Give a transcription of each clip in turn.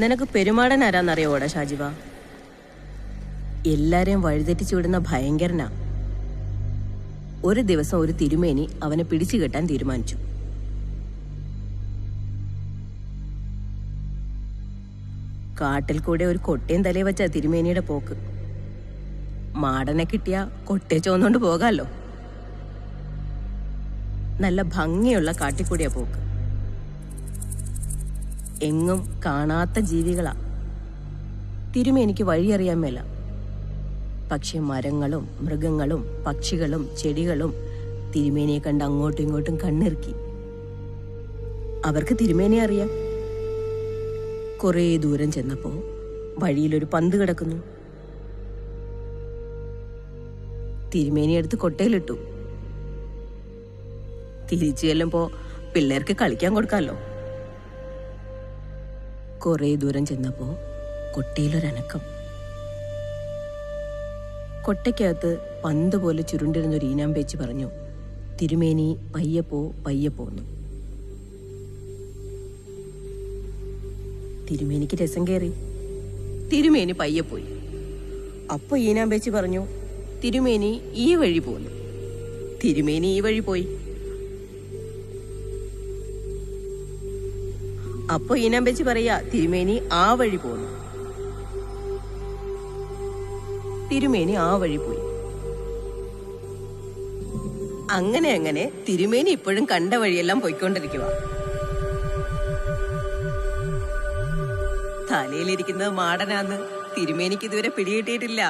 നിനക്ക് പെരുമാടൻ ആരാന്നറിയോടാ ഷാജിവ? എല്ലാരെയും വഴിതെറ്റിച്ചു വിടുന്ന ഭയങ്കരനാ. ഒരു ദിവസം ഒരു തിരുമേനി അവനെ പിടിച്ചു കെട്ടാൻ തീരുമാനിച്ചു. കാട്ടിൽ കൂടെ ഒരു കൊട്ടയും തലയെ വെച്ച തിരുമേനിയുടെ പോക്ക്. മാടനെ കിട്ടിയ കൊട്ടയെ ചോന്നുകൊണ്ട് പോകാമല്ലോ. നല്ല ഭംഗിയുള്ള കാട്ടിക്കൂടിയ പോക്ക്. എങ്ങും കാണാത്ത ജീവികളാ. തിരുമേനിക്ക് വഴിയറിയാൻ മേല. പക്ഷെ മരങ്ങളും മൃഗങ്ങളും പക്ഷികളും ചെടികളും തിരുമേനിയെ കണ്ട് അങ്ങോട്ടും ഇങ്ങോട്ടും കണ്ണിറുക്കി. അവർക്ക് തിരുമേനിയെ അറിയാം. കുറേ ദൂരം ചെന്നപ്പോ വഴിയിലൊരു പന്ത് കിടക്കുന്നു. തിരുമേനി എടുത്ത് കൊട്ടയിലിട്ടു. തിരിച്ചു ചെല്ലുമ്പോ പിള്ളേർക്ക് കളിക്കാൻ കൊടുക്കാമല്ലോ. കുറേ ദൂരം ചെന്നപ്പോ കൊട്ടയിലൊരനക്കം. കൊട്ടയ്ക്കകത്ത് പന്ത് പോലെ ചുരുണ്ടിരുന്നൊരു ഈനാമ്പേച്ചി പറഞ്ഞു, തിരുമേനി പയ്യപ്പോ പയ്യപ്പോന്നു. തിരുമേനിക്ക് രസം കയറി. തിരുമേനി പയ്യപ്പോയി. അപ്പൊ ഈനാമ്പേച്ചി പറഞ്ഞു, തിരുമേനി ഈ വഴി പോന്നു. തിരുമേനി ഈ വഴി പോയി. അപ്പൊ ഈനാമ്പേച്ചി പറയാ, തിരുമേനി ആ വഴി പോന്നു. തിരുമേനി ആ വഴി പോയി. അങ്ങനെ അങ്ങനെ തിരുമേനി ഇപ്പോഴും കണ്ട വഴിയെല്ലാം പോയിക്കൊണ്ടിരിക്കുക. തലയിലിരിക്കുന്നത് മാടനാന്ന് തിരുമേനിക്ക് ഇതുവരെ പിടികിട്ടിയിട്ടില്ല.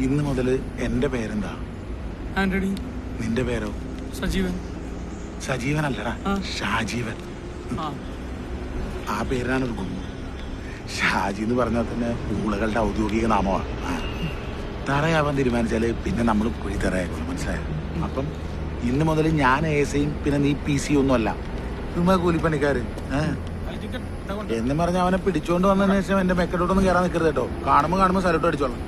ഇന്ന് മുതല് എന്റെ പേരെന്താ? ആന്റണി. നിന്റെ പേരോ? സജീവൻ. സജീവൻ അല്ലടാ, ഷാജീവൻ. ആ പേരാണ് ഒരു ഗുണം. ഷാജി എന്ന് പറഞ്ഞാൽ തന്നെ ഊളകളുടെ ഔദ്യോഗിക നാമമാണ്. തറയാവാൻ തീരുമാനിച്ചാല് പിന്നെ നമ്മൾ കുഴി തറയാക്കണം, മനസ്സിലായോ? അപ്പം ഇന്ന് മുതൽ ഞാൻ ASIയും പിന്നെ നീ PC ഒന്നും അല്ല, ചുമ്മാ കൂലിപ്പണിക്കാര്. എന്ന് പറഞ്ഞ അവനെ പിടിച്ചോണ്ട് വന്നതിന് ശേഷം എന്റെ മെക്കഡോട്ടൊന്നും കയറാൻ നിൽക്കരുത് കേട്ടോ. കാണുമ്പോ സല്യൂട്ട് അടിച്ചോളാം.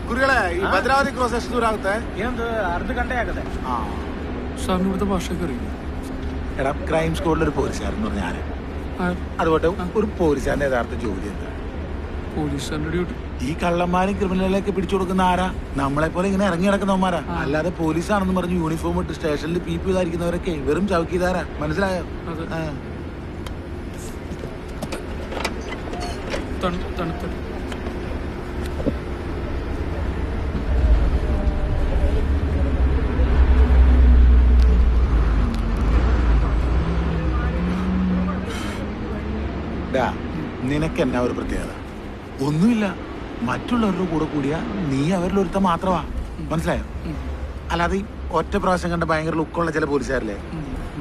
കുറികളെ ഈ ഭദ്രാവതി ക്രോസ് ಎಷ್ಟು ದೂರ ಆಗುತ್ತೆ? ಏನೊಂದು ಅರ್ಧ ಗಂಟೆ ಆಗುತ್ತೆ. സാറിന് ഇവിടുത്തെ ഭാഷയൊക്കെ അറിയില്ല. എടാ, ക്രൈം സ്ക്വാഡിൽ ഒരു പോലീസുകാരെന്ന് പറഞ്ഞ ആര്? അതുപോലെ ഒരു പോലീസുകാരന്റെ യഥാർത്ഥ ജോലി എന്താ? പോലീസുകാരന്റെ ഡ്യൂട്ടി. ഈ കള്ളന്മാരും ക്രിമിനലിലേക്ക് പിടിച്ചു കൊടുക്കുന്ന ആരാ? നമ്മളെ പോലെ ഇങ്ങനെ ഇറങ്ങി നടക്കുന്നവന്മാരാ. അല്ലാതെ പോലീസാണെന്ന് പറഞ്ഞ് യൂണിഫോം ഇട്ട് സ്റ്റേഷനിൽ PP ഇതായിരിക്കുന്നവരൊക്കെ വെറും ചൗക്കിദാരാ, മനസ്സിലായോ? തണുത്ത നിനക്ക് എന്നാ ഒരു പ്രത്യേകത? ഒന്നുമില്ല. മറ്റുള്ളവരുടെ കൂടെ കൂടിയാ നീ അവരിൽ ഒരുത്ത മാത്രമാ, മനസ്സിലായോ? അല്ലാതെ ഈ ഒറ്റ പ്രാവശ്യം കണ്ട ഭയങ്കര ലുക്കുള്ള ചില പോലീസുകാരില്ലേ,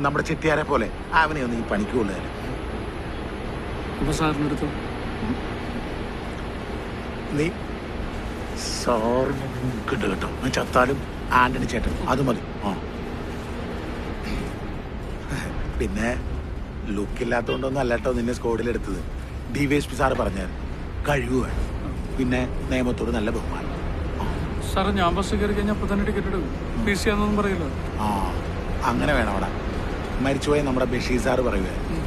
നമ്മുടെ ചെട്ടിയാരെ പോലെ, അവനെ ഒന്നും ഈ പണിക്ക് കൊള്ളുകയല്ലേ. നീ സാറിന് കേട്ടോ, ചത്താലും ആന്റണി ചേട്ടൻ അത് മതി. പിന്നെ ലുക്കില്ലാത്തോണ്ടൊന്നും അല്ലട്ടോ നിന്നെ സ്കോഡിലെടുത്തത്. DYSP സാറ് പറഞ്ഞായിരുന്നു കഴിവ് വേണം, പിന്നെ നിയമത്തോട് നല്ല ബഹുമാനം. സാറേ ഞാൻ ബസ് കയറി കഴിഞ്ഞാൽ അപ്പൊ തന്നെ ടിക്കറ്റ് എടുക്കും, PC ആണെന്നൊന്നും പറയില്ല. ആ അങ്ങനെ വേണം അവിടെ. മരിച്ചുപോയ നമ്മുടെ ബഷീർ സാറ് പറയുമായിരുന്നു,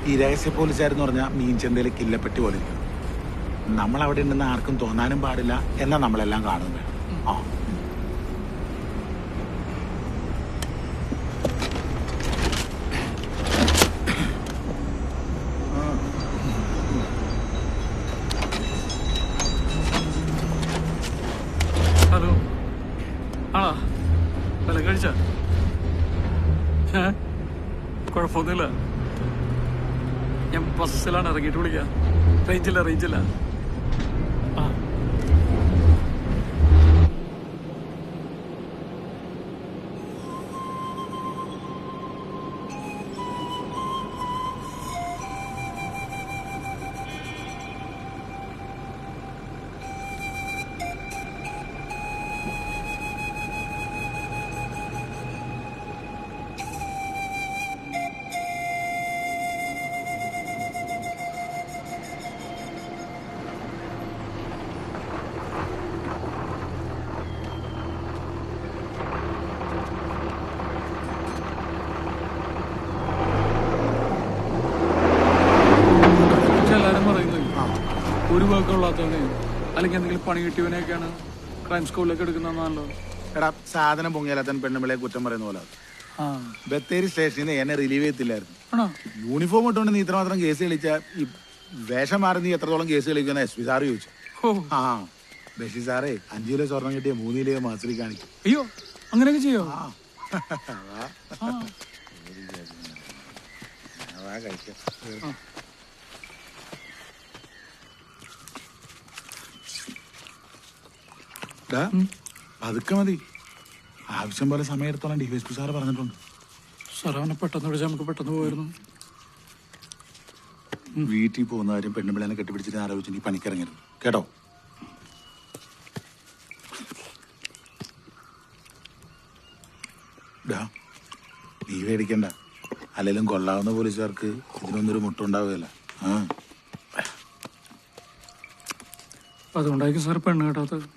ഈ രഹസ്യ പോലീസുകാരെന്ന് പറഞ്ഞാൽ മീൻചന്തയിൽ കില്ലപ്പെട്ടി പോലെ ഇരിക്കണം. നമ്മളവിടെ ഉണ്ടെന്ന് ആർക്കും തോന്നാനും പാടില്ല, എന്നാൽ നമ്മളെല്ലാം കാണും വേണം. ആ ഹലോ, ആണോ? വില കഴിച്ച കുഴപ്പമൊന്നുമില്ല. ഞാൻ ബസ്സിലാണ് ഇറങ്ങിയിട്ട് വിളിക്കാം. റേഞ്ചില്ല. ആ എല്ലാരും പറയുന്നത് ഒരു വർക്കുള്ളാത്തവനെ അല്ലെങ്കിൽ എന്തെങ്കിലും പണി കിട്ടിയവനെയൊക്കെയാണ് ക്രൈം സ്കൂളിലേക്ക് എടുക്കുന്നതാണല്ലോ. എടാ, സാധനം പൊങ്ങിയാലത്തൻ പെണ്ണുമ്പിളെ കുറ്റം പറയുന്ന പോലെ. ആ ബത്തേരി സ്റ്റേഷനിൽ നിന്ന് എന്നെ റിലീവ് ചെയ്യത്തില്ലായിരുന്നു. ആണോ? യൂണിഫോം ഇട്ടുകൊണ്ട് നീ ഇത്രമാത്രം കേസ് കളിച്ച ഈ വേഷം മാറി നീ എത്രത്തോളം കേസ് കളിക്കുന്ന SP സാറ് ചോദിച്ചു. ഓ ആ ബഷീർ സാറേ 5 കിലോ സ്വർണം കിട്ടിയ 3 കിലോ മാസത്തിൽ കാണിക്കും. അയ്യോ, അങ്ങനെയൊക്കെ ചെയ്യോ? ആ ആ. കഴിക്കാം. പതുക്കെ മതി, ആവശ്യം പോലെ സമയം എടുത്തോളം DYSP സാറ് പറഞ്ഞിട്ടുണ്ട്. സാർ അവനെ പെട്ടെന്ന് വിളിച്ചാൽ നമുക്ക് പെട്ടെന്ന് പോയിരുന്നു. വീട്ടിൽ പോകുന്ന കാര്യം പെണ്ണുപിള്ളേനെ കെട്ടിപ്പിടിച്ചിട്ട് ആലോചിച്ച് നീ പണിക്കിറങ്ങരുത് കേട്ടോ. നീ പേടിക്കണ്ട, അല്ലെങ്കിലും കൊള്ളാവുന്ന പോലീസുകാർക്ക് ഇതിനൊന്നൊരു മുട്ടുണ്ടാവുകയല്ല. അതുകൊണ്ടായിരിക്കും സാർ പെണ്ണ് കേട്ടാത്തത്.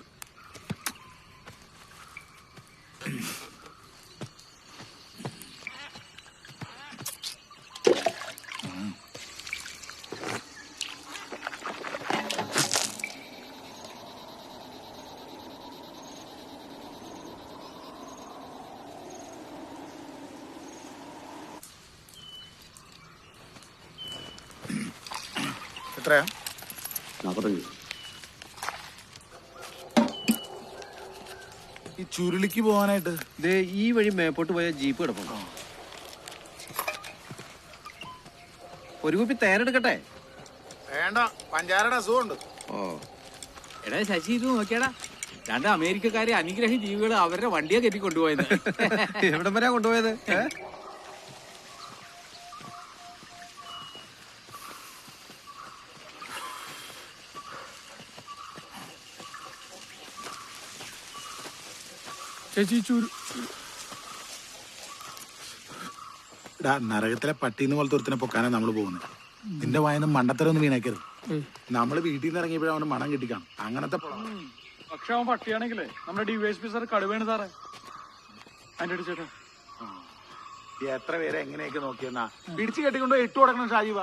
എത്രയാ? 45. ഈ ചുരുളിക്ക് പോകാനായിട്ട് ഈ വഴി മേപ്പോട്ട് പോയ ജീപ്പ് കിടപ്പുണ്ട്. ഒരു കുപ്പി തേനെടുക്കട്ടെ? വേണ്ട, പഞ്ചാരയുടെ അസുഖമുണ്ട്. ഓ എടാ ശശി, ഇത് നോക്കിയടാ, 2 അമേരിക്കക്കാരെ അനുഗ്രഹ ജീവികൾ അവരുടെ വണ്ടിയെ കെട്ടി കൊണ്ടുപോയത്. എവിടം വരെയാ കൊണ്ടുപോയത്? ചേച്ചി നരകത്തിലെ പട്ടീന്ന് പോലത്തെ ഒരുത്തിനെ പൊക്കാനാണ് നമ്മൾ പോകുന്നത്. നിന്റെ വായന മണ്ടത്തരൊന്നും വീണാക്കരുത്. നമ്മള് വീട്ടിൽ നിന്ന് ഇറങ്ങിയപ്പോഴും അവന് മണം കിട്ടിക്കാണും. അങ്ങനത്തെ പക്ഷെ അവൻ പട്ടിയാണെങ്കിലേ നമ്മുടെ DYSP സാർ കടുവേണ് സാറേ. അതിന്റെ ചേട്ടാ എത്ര പേരെ എങ്ങനെയൊക്കെ നോക്കിയെന്നാ പിടിച്ചു കെട്ടിക്കൊണ്ടോ 8 കൊടുക്കണം ഷാജീവ.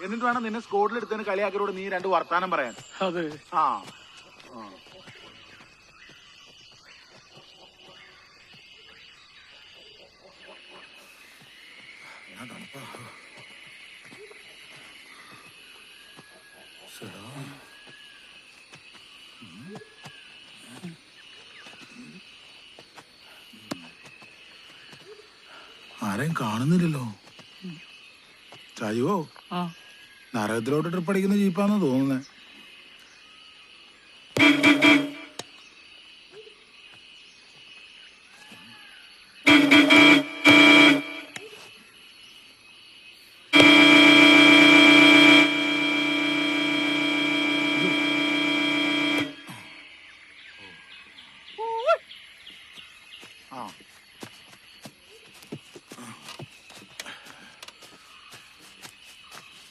എന്നിട്ട് വേണം നിന്നെ സ്കോഡിൽ എടുത്തതിന് കളിയാക്കരോട് നീ 2 വർത്താനം പറയാൻ. അതെ. ആ ആരെയും കാണുന്നില്ലല്ലോ. ചായുവോ, നരകത്തിലോട്ട് ട്രിപ്പ് അടിക്കുന്ന ജീപ്പാന്ന് തോന്നുന്നേ.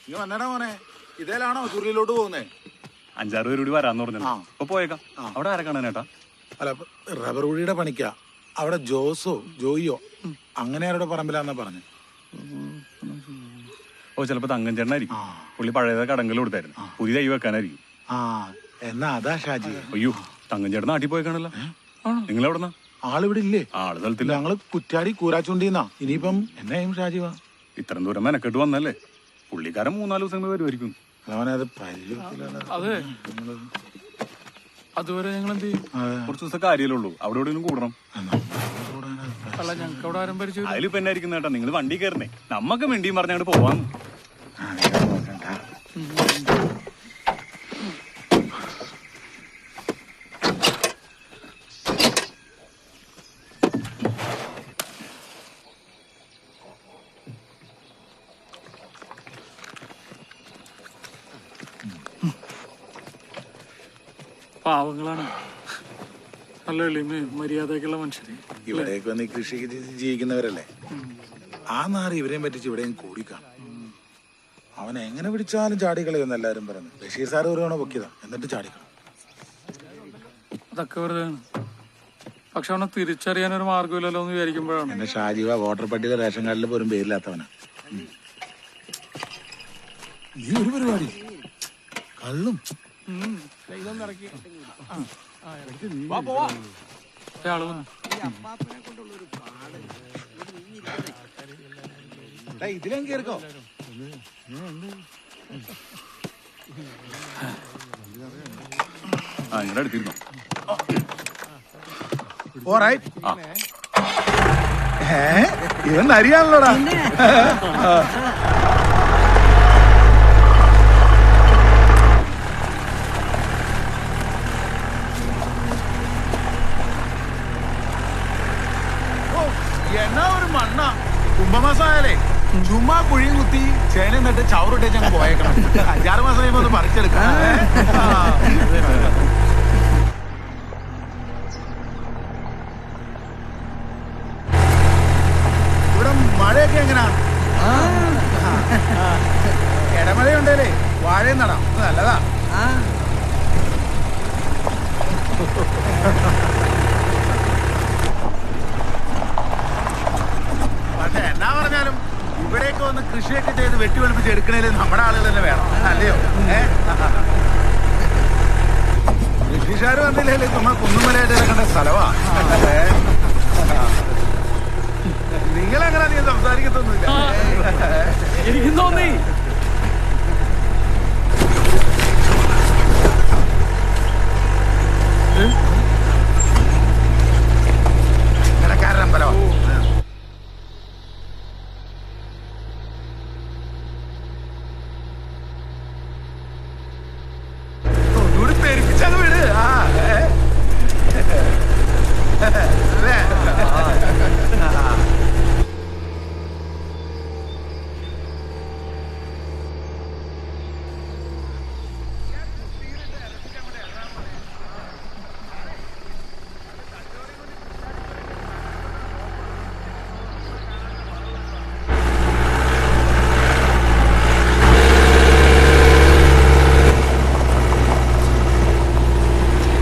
നീ വന്നടാ മോനെ, ഇതേലാണോ ചുരുളിലോട്ട് പോകുന്നേ? 5-6 പേര് കൂടി വരാന്ന് പറഞ്ഞു. ആ. ഇപ്പൊ പോയേക്കാം. അവിടെ ആരെ കാണാനേട്ടാ? അല്ല, റബ്ബർ കുഴിയുടെ പണിക്കാ. അവിടെ ജോസോ ജോയിയോ അങ്ങനെ ആരുടെ പറമ്പിലാന്നാ പറഞ്ഞു. ഓ, ചിലപ്പോ തങ്കഞ്ചേട്ടനായിരിക്കും. ആ. പുള്ളി പഴയത് കടങ്കൽ കൊടുത്തായിരുന്നു. പുതിയ തൈ വെക്കാനായിരിക്കും. ആ, എന്നാ അതാ ഷാജി. അയ്യോ, തങ്കഞ്ചേട്ടൻ നാട്ടിൽ പോയേക്കാണല്ലോ. നിങ്ങൾ എവിടെന്നാ? ആളിവിടെ ഇല്ലേ? ആള് സ്ഥലത്തില്ല. ഞങ്ങള് കുറ്റാടി കൂരാച്ചുണ്ടിന്നാ. ഇനിയിപ്പം എന്നായും ഷാജി വാ. ഇത്രയും ദൂരം മെനക്കെട്ട് വന്നല്ലേ. പുള്ളിക്കാരൻ 3-4 ദിവസം വരുമായിരിക്കും. അവനെ അത് പരിചയത്തിലല്ല. അതെ, അതുവരെ ഞങ്ങൾ എന്ത് ചെയ്യും? കുറച്ച് ദിവസം കാര്യമല്ലേ ഉള്ളൂ. അവിടെ എവിടെയും കൂടണം. അല്ല, ഞങ്ങൾക്ക് അവിടെ ആരും പരിചയം അതിലിപ്പോ എന്നായിരിക്കും ചേട്ടാ, നിങ്ങൾ വണ്ടി കയറുന്നേ. നമ്മക്ക് വേണ്ടിയും പറഞ്ഞങ്ങോട്ട് പോവാം. പാവങ്ങളാണ്. നല്ല എളിമയും മര്യാദയൊക്കെയുള്ള മനുഷ്യര്. ഇവിടേക്ക് വന്ന് ഈ കൃഷി ജീവിക്കുന്നവരല്ലേ. ആ നാറ് ഇവരെയും പറ്റിച്ച് ഇവിടെയും കൂടിക്കാണും. അവനെ എങ്ങനെ പിടിച്ചാലും ചാടിക്കളയെന്ന് എല്ലാരും പറയുന്നു. ബഷീർ സാറ് ഒരുവണ പൊക്കിയതാ, എന്നിട്ട് ചാടിക്കള. അതൊക്കെ വെറുതെ. പക്ഷെ അവനെ തിരിച്ചറിയാൻ ഒരു മാർഗമില്ലല്ലോ എന്ന് വിചാരിക്കുമ്പോഴാണ്. എന്റെ ഷാജിവ വോട്ടർ പട്ടിക റേഷൻ കാർഡിൽ പോലും പേരില്ലാത്തവനാ. ഈ ഒരു പരിപാടി കള്ളും ആള് വന്നു. ഇതിലേം കേറിക്കോ. ഇങ്ങനെ എടുത്തിരുന്നു. ഇവൻ അറിയാണല്ലോടാ. എന്നാ ഒരു മണ്ണ കുംഭമാസായാലേ ചുമ്മാ കുഴിയും കുത്തി ചേന എന്നിട്ട് ചവറിട്ടേച്ച് അങ്ങ് പോയേക്കണം. 5-6 മാസം കഴിയുമ്പോ ഒന്ന് പറിച്ചെടുക്കാം. ഇവിടെ മഴയൊക്കെ എങ്ങനാ? ഇടമഴയുണ്ടല്ലേ, വാഴയും നടാം. നല്ലതാ. പക്ഷെ എന്നാ പറഞ്ഞാലും ഇവിടെയൊക്കെ വന്ന് കൃഷിയൊക്കെ ചെയ്ത് വെട്ടി വെളുപ്പിച്ച് എടുക്കണേല് നമ്മുടെ ആളുകൾ തന്നെ വേണം, അല്ലയോ? ബ്രിട്ടീഷുകാർ വന്നില്ലേ നമ്മ കുന്നുമലയായിട്ട് കിടക്കേണ്ട സ്ഥലവാ. നിങ്ങളെങ്ങനെ നീ സംസാരിക്കത്തൊന്നുമില്ല. എനിക്കും തോന്നി. ഇടക്കാരൻ അമ്പലവാ. ഒന്നുകൂടി പെരുപ്പിച്ചങ്ങ് വിട്.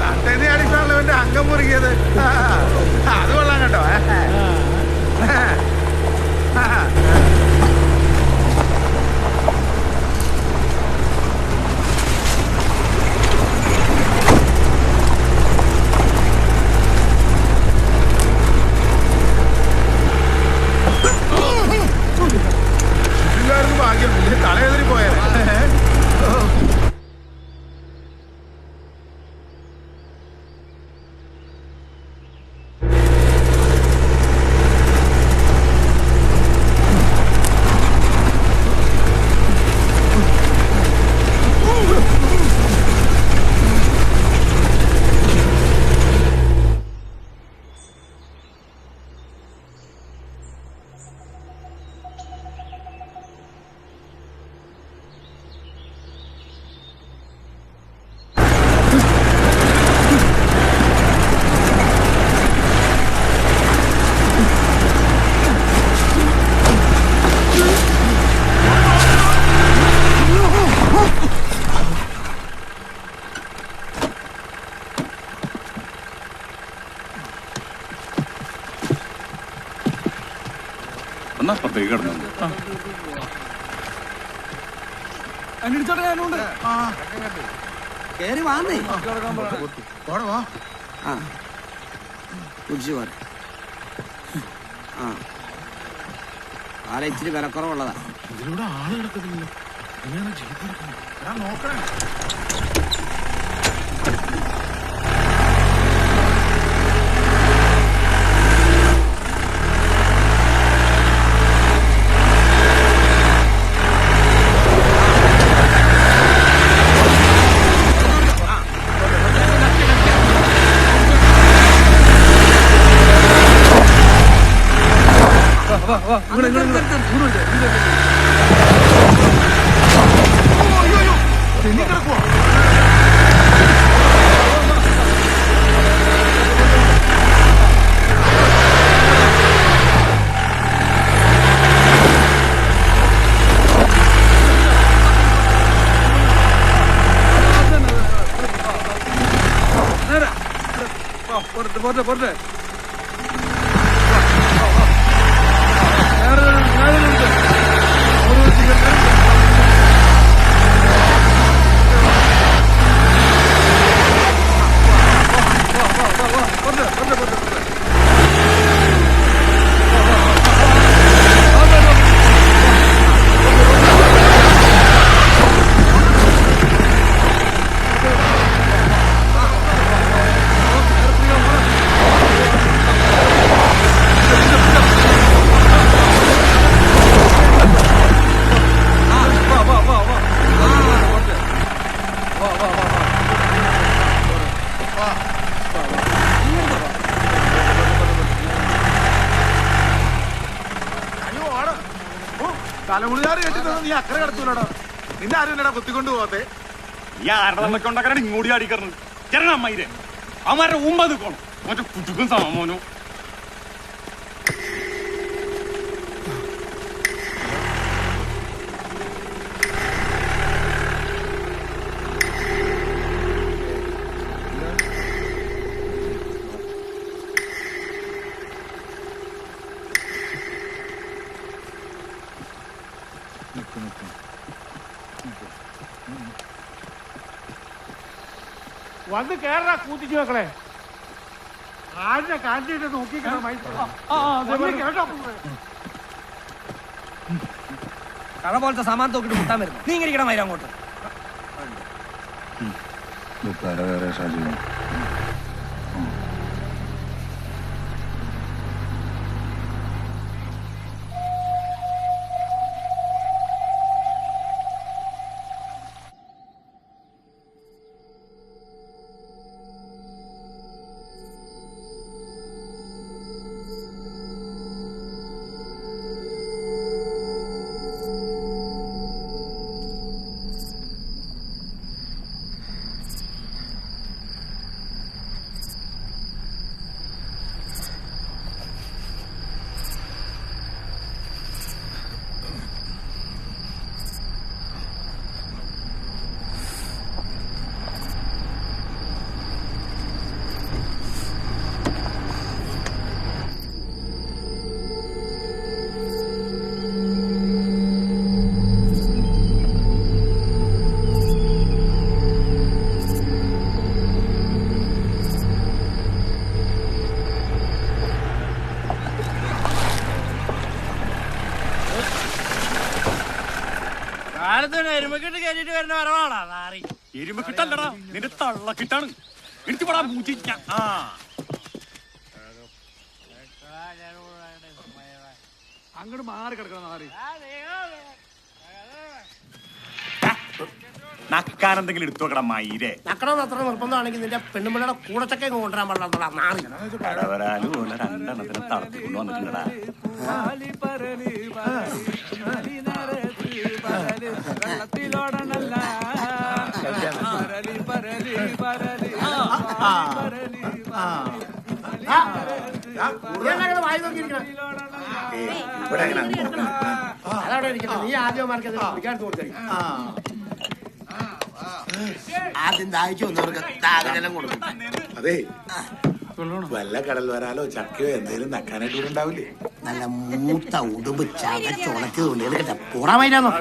അട്ടേനെ അടിച്ചാണല്ലോ എന്റെ അംഗം മുറുകിയത്. അപ്പുറത്തേക്ക് കിടന്നു. അനിടിച്ചോട്ടെ ഞാനുണ്ട്. കേറി വാന്നേ. പോടവാ. ആ കുടിച്ചു പോരെ. ആ ആല ഇച്ചിരി വിലക്കുറവുള്ളതാ. ഇതിലൂടെ ആള് കിടക്കുന്നില്ല. എങ്ങനെയാണ് ജീപ്പ് എടുക്കുന്നത്? ഞാൻ നോക്കണേ. പോട്ടെ തലമുടിയാറ് കേട്ടിട്ട് നീ അക്കരെ കിടത്തൂലടാ. നിന്നെ ആരും എന്നടാ കുത്തിക്കൊണ്ട് പോവാത്തെ. ഈ ആരുടെ നമ്മക്ക് ഉണ്ടാക്കാനാണ് ഇങ്ങോട്ട് ചാടിക്കറത്. ചെറണം അമ്മയിരെ അവന്മാരുടെ മുമ്പ് നിൽക്കണം. മറ്റേ കുറ്റുക്കും സാമോനോ. വന്ന് കേറാ കൂത്തിച്ചു മക്കളെ. ആരുടെ കാഞ്ചിട്ട് നോക്കിക്കോ. കട പോലത്തെ സാമാൻ നോക്കിട്ട് മുട്ടാൻ വരുന്നു. നീ ഇങ്ങനെ ഇരിക്കണം വരും അങ്ങോട്ട്. വേറെ ഷാജി എരുമക്കിട്ട് കയറ്റിട്ട് വരുന്ന വരവാണോ നാറി? എരുമക്കിട്ടല്ലടാ, നിന്റെ തള്ളക്കിട്ടാണ്. എനിക്ക് പടാ പൂച്ചിക്ക. ആ അങ്ങോട്ട് മാറി കിടക്കണം നാറി. നക്കാനെന്തെങ്കിലും എടുത്തു നോക്കടാ മയിരെ. നക്കണമെന്ന് അത്ര നിർബന്ധമാണെങ്കിൽ നിന്റെ പെണ്ണുമ്പിള്ളയുടെ കൂടച്ചൊക്കെ കൊണ്ടുവരാൻ പാടില്ല നാറി. കടവരാലും പോലെ രണ്ടെണ്ണത്തിന് തളർത്തിക്കൊണ്ട് വന്നിട്ടുണ്ടടാ. വായി നോക്കിയിരിക്കണം. അതവിടെ ഇരിക്കട്ടെ. നീ ആദ്യമാർക്ക് കുടിക്കാൻ തോന്നിക്കും. ആദ്യം ദാഹിച്ചു വന്നവർക്ക് താകരം കൊടുക്കും. അതെ, വല്ല കടൽ വരാലോ ചക്കയോ എന്തേലും നക്കാനായിട്ട് ഇവിടെ ഉണ്ടാവില്ലേ? നല്ല മൂത്ത ഉടുമ്പ് ചതച്ചുണക്ക് കൊണ്ടേക്കട്ടെ പോറാമായിരാന്നോ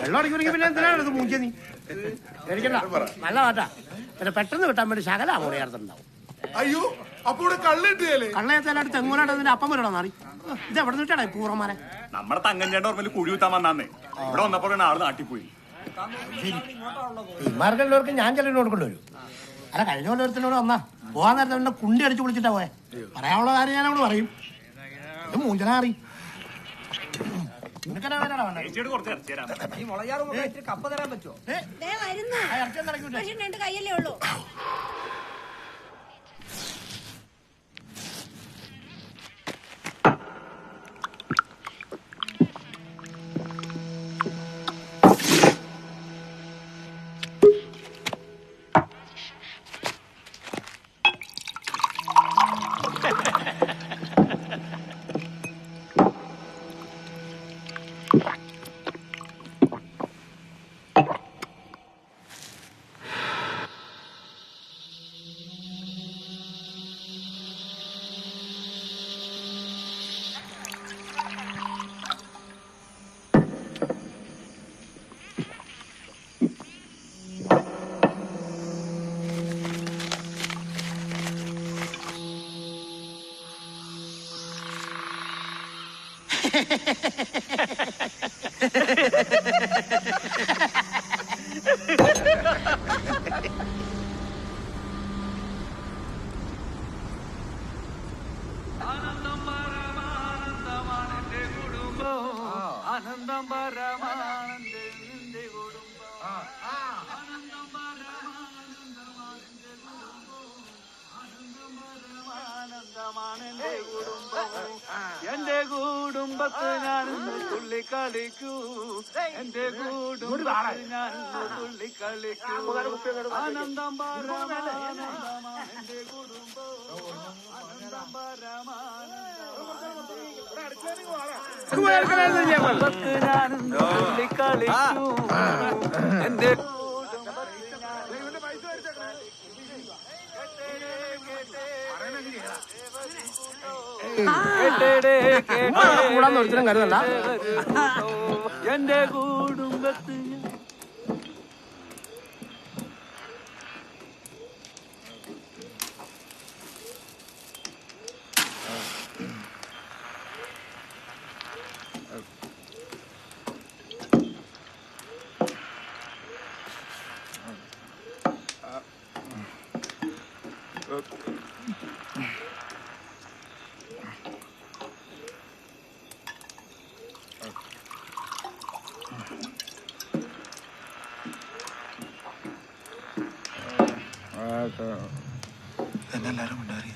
വെള്ളം അടിക്കുമെങ്കിൽ പിന്നെ എന്തിനാണ് മൂക്കിയ നീ എനിക്കണ്ട നല്ല മാറ്റാ പിന്നെ പെട്ടെന്ന് കിട്ടാൻ വേണ്ടി ശകല മുറിയാർത്തുണ്ടാവും. അയ്യോ അപ്പൊ ഇവിടെ കള്ളിട്ടിയല്ലേ? കള്ളയത്തേലായിട്ട് തെങ്ങോലായിട്ട് അപ്പം വരണം നാറി. ഇത് എവിടെ നിന്നിട്ടാണ് പൂർവ്വമാരെ? നമ്മുടെ തങ്കഞ്ചേട്ടൻ ഓർമ്മയിൽ കുഴി കുത്താൻ വന്നാന്നേ. ഇവിടെ വന്നപ്പോ ആള് നാട്ടിൽ പോയി. ഇമാർക്കെല്ലാവർക്കും ഞാൻ ചെലവിന് കൊടുക്കേണ്ടി വരും. അല്ല കഴിഞ്ഞ പോലെ ഒരുത്തിനോട് വന്നാ പോകാൻ നേരത്തെ എന്നെ കുണ്ടി അടിച്ചു വിളിച്ചിട്ടാ പോയെ. പറയാനുള്ള കാര്യം ഞാൻ അവിടെ പറയും. ഇത് മൂഞ്ചനാറി ഈ മുളയാറ് കപ്പ തരാൻ പറ്റുമോ? കയ്യല്ലേ ഉള്ളൂ. എന്റെ കുടുംബത്ത് ഞാനിന്ന് തുള്ളിക്കളിക്കൂ, എന്റെ കുടുംബത്ത് ഞാനിന്ന് തുള്ളിക്കളിക്കൂ, ആനന്ദം പരമാനന്ദമാണ് എന്റെ കുടുംബം, ആനന്ദം പരമാനന്ദമാണ് ഞാനിന്ന് തുള്ളിക്കളിക്കൂ, എന്റെ കൂടാൻ ഒരിക്കലും കരുതണ്ട. എന്റെ കുടുംബത്ത് എന്നെല്ലാരും ഉണ്ടായി.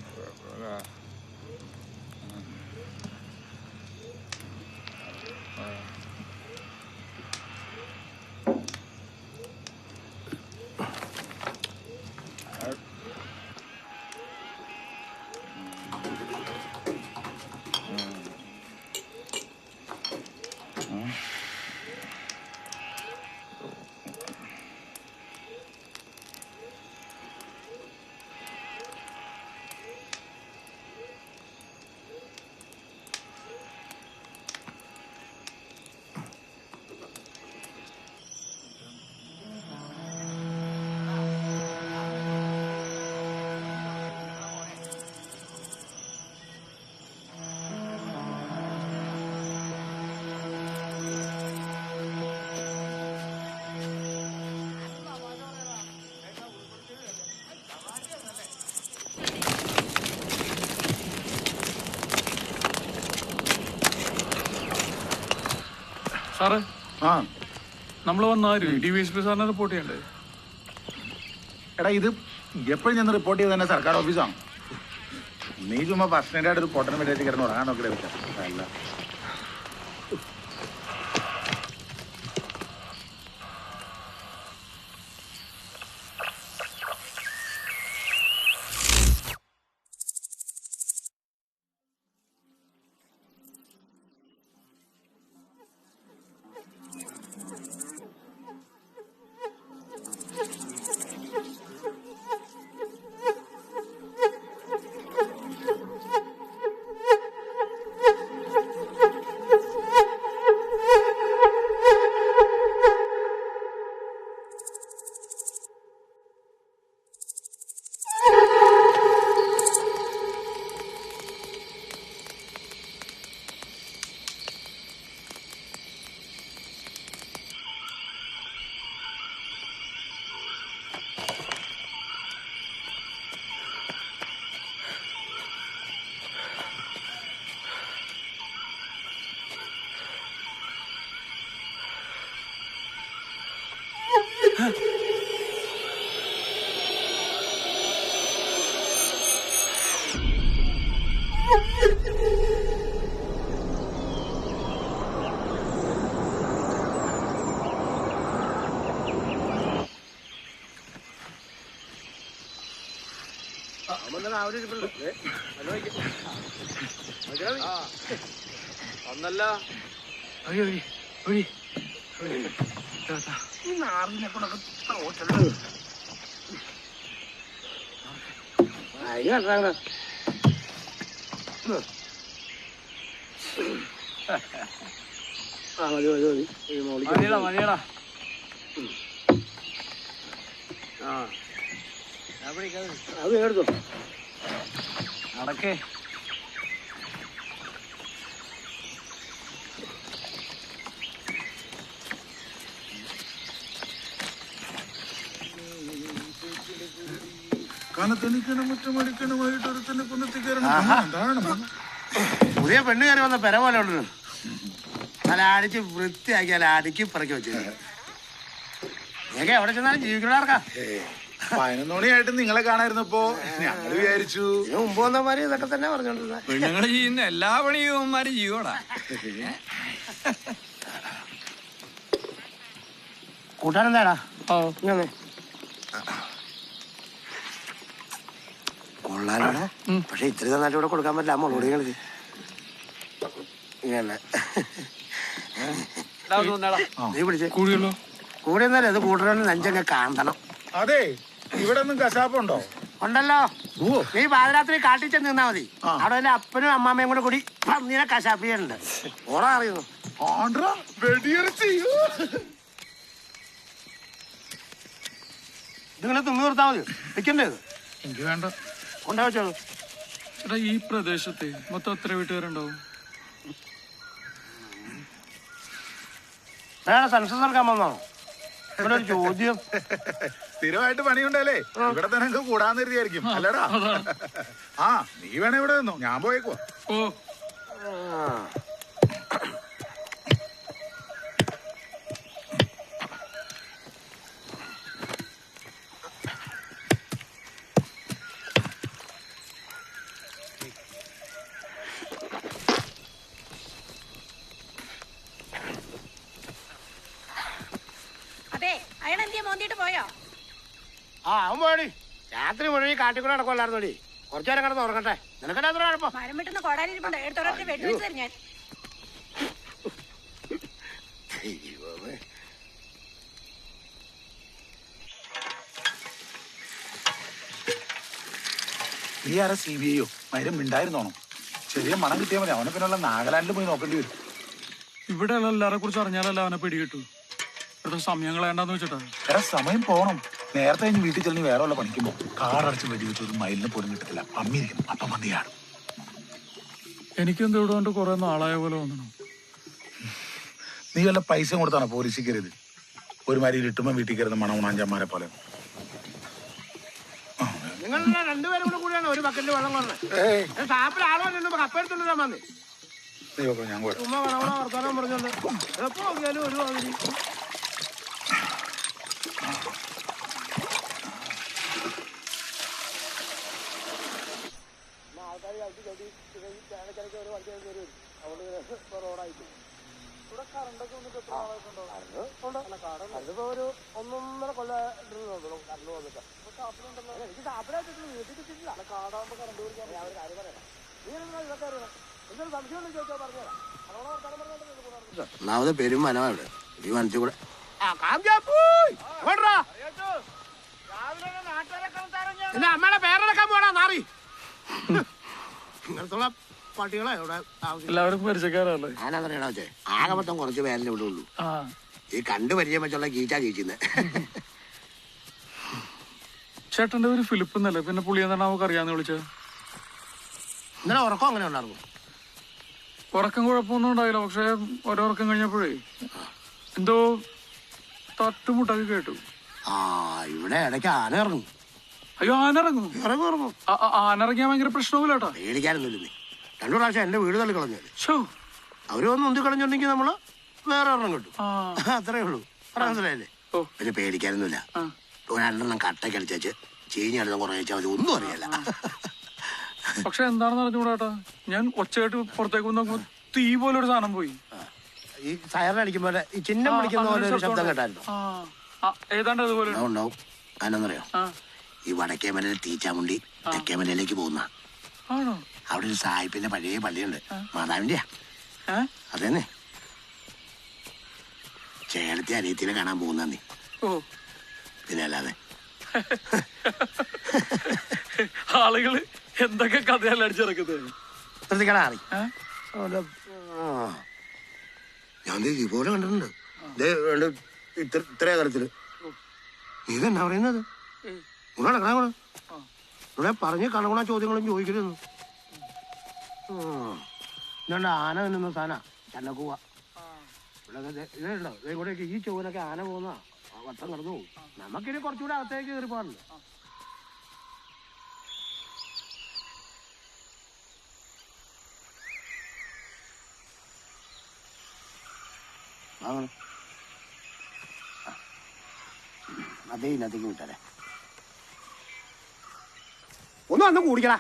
സാറേ, ആ നമ്മള് വന്നാര് DVSP സാറിനെ റിപ്പോർട്ട് ചെയ്യണ്ടേ? എടാ ഇത് എപ്പോഴും ചെന്ന് റിപ്പോർട്ട് ചെയ്ത് തന്നെ സർക്കാർ ഓഫീസാണ്. നീ ചുമ്മാ ബസ് സ്റ്റാൻഡായിട്ട് ഒരു പൊട്ടനെ പറ്റി കിടന്ന് ഉറങ്ങാൻ നോക്കിയിട്ട് വെച്ചാൽ അല്ല. ഒന്നല്ല ഈ നാറിനെ കൊണ്ടൊക്കെ മതിയടാ അത് എടുത്തോ നടക്കേ കനത്തെണിക്കണം മുറ്റമടിക്കണമായിട്ട് ഒരുത്തന്നെ കുന്നത്തി കയറണം എന്താണ് പുതിയ പെണ്ണ് കയറി വന്ന പെര പോലെ ഉണ്ട് നല്ല അടിച്ച് വൃത്തിയാക്കി അല്ല അടുക്കി പറക്കി വെച്ചു നീക്കെ എവിടെ ചെന്നാലും ജീവിക്കണാർക്കാ 11 മണിയായിട്ട് നിങ്ങളെ കാണായിരുന്നപ്പോ ഞങ്ങൾ വിചാരിച്ചു ഇതിന് മുമ്പ് വന്നമാര് ഇതൊക്കെ തന്നെ പറഞ്ഞോണ്ടിരുന്നത് പെണ്ണുങ്ങൾ ചെയ്യുന്ന എല്ലാ പണിയും ജീവോടാ കൂട്ടാനെന്താടാ ഓ ഇങ്ങനെ കൊള്ളാനാണ് പക്ഷെ ഇത്തിരി നന്നായിട്ട് ഇവിടെ കൊടുക്കാൻ പറ്റില്ല മുളകുടി കളിക്ക് ഇങ്ങനെ നീ പിടിച്ചേ കൂടിയല്ലോ കൂടെ ഒന്നല്ലേ ഇത് കൂട്ടണ നെഞ്ചങ്ങ് കാന്തണം അതെ ഇവിടെ ഒന്നും കശാപ്പുണ്ടോ ഉണ്ടല്ലോ നീ പാതിരാത്രി കാട്ടിച്ച് നിന്നാ മതി അവിടെ എന്റെ അപ്പനും അമ്മാമ്മയും കൂടെ കൂടി പന്നീനെ കശാപ്പിയുണ്ട് ഓടാ അറിയുന്നു ഇതിങ്ങനെ തിന്നു നിർത്താ മതി വെക്കണ്ടേ ഇത് എനിക്ക് വേണ്ട കൊണ്ടാ വെച്ചോളൂ എടാ ഈ പ്രദേശത്തെ മൊത്തം എത്ര വീട്ടുകാരുണ്ടാവും വേണം സെൻസസ് എടുക്കാൻ വന്നാണോ ഇവിടെ ഒരു ചോദ്യം സ്ഥിരമായിട്ട് പണിയുണ്ടല്ലേ ഇവിടെ തന്നെ അങ്ങ് കൂടാന്ന് കരുതിയായിരിക്കും അല്ലടാ ആ നീ വേണേ ഇവിടെ നിന്നോ ഞാൻ പോയേക്കുവാ ഓ ആ അവൻ പോയടി രാത്രി മുഴുവൻ കാട്ടിക്കൂടെ നടക്കുമല്ലായിരുന്നോടി കുറച്ചു നേരം കിടന്ന് ഉറങ്ങട്ടെ നിനക്കെന്നാ എത്ര കുഴപ്പം മരം വിട്ടുന്ന കൊടാനിരിപ്പുണ്ട് എടുത്തൊരൊറ്റ വെടിവെച്ച് തരും ഞാൻ നീ ആരാ CBI മരം ഉണ്ടായിരുന്നോണോ ചെറിയ മണം കിട്ടിയാൽ മതി അവനെ പിന്നുള്ള നാഗാലാൻഡിൽ പോയി നോക്കേണ്ടി വരും ഇവിടെ എല്ലാരെ കുറിച്ച് അറിഞ്ഞാലല്ല അവനെ പിടികിട്ടു ഇവിടെ സമയം കളയണ്ടെന്ന് വെച്ചിട്ടാ എടാ സമയം പോണം നേരത്തെ കഴിഞ്ഞ് വീട്ടിൽ ചെല്ലി വേറെ വല്ല പണിക്കുമ്പോ കാറടച്ച് വെടിവെച്ച് ഒരു മയിലിന് പോലും കിട്ടത്തില്ല അമ്മിയിരിക്കും അപ്പം മന്തിയാണ് എനിക്കെന്ത് ഇവിടെ കൊണ്ട് കുറെ നാളായ പോലെ തോന്നണം നീ വല്ല പൈസ കൊടുത്താണോ പോലീസിൽ കയറിയത് ഒരുമാതിരി ഇരുട്ടുമ്പോൾ വീട്ടിൽ കയറുന്ന മണമുണാഞ്ചന്മാരെ പോലെ നിങ്ങൾ രണ്ടുപേരും കൂടെ കൂടിയാണ് ഒരു ബക്കറ്റിൽ വെള്ളം കൊണ്ടത് ഷാപ്പിൽ ആളോ കപ്പെടുത്തുള്ളൂ വന്നേ ഞാൻ പോരാ ഉമ്മ വളവള വർത്താനം പറഞ്ഞോണ്ട് എപ്പോ നോക്കിയാലും ഒരു പകുതി അതിപ്പോ ഒരു 1.5 കൊല്ലം കറണ്ട് വന്നിട്ട് എനിക്ക് ഷാപ്പിലായിട്ട് വീട്ടിൽ കിട്ടിയിട്ടില്ല കാടാകുമ്പോ കറണ്ട് പിടിക്കാൻ കാര്യം പറയാം ഇതൊക്കെ എന്തൊരു സംശയം ഉണ്ടെങ്കിൽ ചോദിച്ചാൽ പറഞ്ഞുതരാം ഒന്നാമത് പെരും മനവാ ഇവിടെ ഈ മനസ്സിൽ കൂടെ എന്റെ അമ്മയുടെ പേരെടുക്കാൻ പോടാ നാറി ഇങ്ങനത്തുള്ള പട്ടികളെ ഇവിടെ എല്ലാവരും പരിചയക്കാരല്ലേ ഞാനറിയണ വെച്ചേ ആകെ മൊത്തം കുറച്ച് പേരല്ലേ ഇവിടെ ഉള്ളൂ ഈ കണ്ടു പരിചയം വെച്ചുള്ള ഗീച്ചാ ഗീച്ചിന്ന് ചേട്ടന്റെ ഒരു ഫിലിപ്പ് എന്നല്ലേ പിന്നെ പുള്ളി എന്താണ് നമുക്ക് അറിയാന്ന് വിളിച്ചത് ഇന്നലെ ഉറക്കം അങ്ങനെ ഉണ്ടായിരുന്നു ഉറക്കം കുഴപ്പമൊന്നും ഉണ്ടായില്ല പക്ഷെ ഓരോറക്കം കഴിഞ്ഞപ്പോഴേ എന്തോ തട്ടുമുട്ടൊക്കെ കേട്ടു ആ ഇവിടെ ഇടയ്ക്ക് ആന ഇറങ്ങും അയ്യോ ആനിറങ്ങും ഇറങ്ങും ആനിറങ്ങിയാൽ ഭയങ്കര പ്രശ്നവുമില്ല കേട്ടോ പേടിക്കാനൊന്നുമില്ലേ 2 പ്രാവശ്യം എന്റെ വീട് തള്ളി കളഞ്ഞു ഷോ അവര് വന്ന് ഉന്തി കളഞ്ഞിട്ടുണ്ടെങ്കിൽ നമ്മള് വേറെ ഒരെണ്ണം കിട്ടും അത്രേ ഉള്ളൂ മനസ്സിലായില്ലേ പിന്നെ പേടിക്കാനൊന്നുമില്ല 2 കട്ടയ്ക്ക് അടിച്ചു ചീഞ്ഞടുത്ത് കുറേ വെച്ചാൽ മതി ഒന്നും അറിയില്ല പക്ഷെ എന്താണെന്ന് അറിഞ്ഞൂടാട്ടാ ഞാൻ ഒച്ചയായിട്ട് പുറത്തേക്ക് നോക്കുമ്പോ തീ പോലെ ഒരു സാധനം പോയി ഈ സയറിന് അടിക്കുമ്പോലെ ഈ ചിഹ്നം പിടിക്കുന്ന പോലെ ഒരു ശബ്ദം കേട്ടായിരുന്നു ഏതാണ്ട് അതുപോലെ ഉണ്ടാവും അതിനൊന്നറിയോ ഈ വടക്കേമലയിലെ തീച്ചാമുണ്ടി തെക്കേമലയിലേക്ക് പോകുന്ന. ആണോ? അവിടെ ഒരു സായിപ്പിന്റെ പഴയ പള്ളിയുണ്ട്, മാതാവിന്റെയാ. അതന്നെ. ചേട്ടത്തി അനിയത്തിനെ കാണാൻ പോകുന്ന നീ. പിന്നെ അല്ലാതെ ആളുകള് എന്തൊക്കെ കഥയല്ല അടിച്ചിറക്കുന്നത്. ശ്രദ്ധിക്കണ ഞാൻ ഇതുപോലെ കണ്ടിട്ടുണ്ട്. ഇത്ര അകലത്തില് നീ തന്നെ പറയുന്നത് ഇവിടെ പറഞ്ഞ് കണകുണ ചോദ്യങ്ങളും ചോദിക്കരുന്നു. ഇതുകൊണ്ട് ആന നിന്ന സാധന ചന്നക്കൂവ. ഇതുണ്ടോ ഇതേക്കൂടെയൊക്കെ ഈ ചോദിനൊക്കെ ആന പോകുന്ന വട്ടം കടന്നു പോകും. നമുക്കിനി കുറച്ചുകൂടെ അകത്തേക്ക് കയറി പോകാറുണ്ട്. അതേ ഇന്നത്തേക്ക് വിട്ടല്ലേ. ഒന്ന് വന്ന് കൂടിക്കടാ.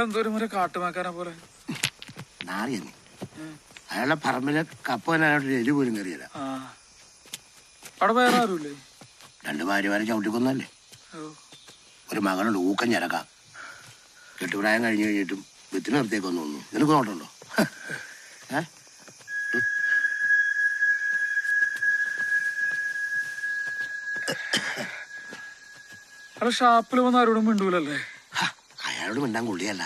എന്തോരം ഒരു കാട്ടുമാക്കാനെ പോലെ നാറിയെന്നെ. അയാളുടെ പറമ്പിലെ കപ്പനായിട്ട് എരി പോലും കയറിയല്ല. അവിടെ വേറെ ആരുമില്ലേ? 2 ഭാര്യമാരെ ചവിട്ടിക്കൊന്നല്ലേ. ഒരു മകളുണ്ട് ഊക്കം ഞരക്ക. കെട്ടുപ്രായം കഴിഞ്ഞു കഴിഞ്ഞിട്ടും വിത്തിന് നിർത്തിയേക്കൊന്നു തോന്നുന്നു. നിനക്ക് നോട്ടുണ്ടോ? അവിടെ ഷാപ്പിൽ വന്ന് ആരോടും മിണ്ടൂലല്ലേ? അയാളോട് മിണ്ടാൻ കൊള്ളിയല്ല.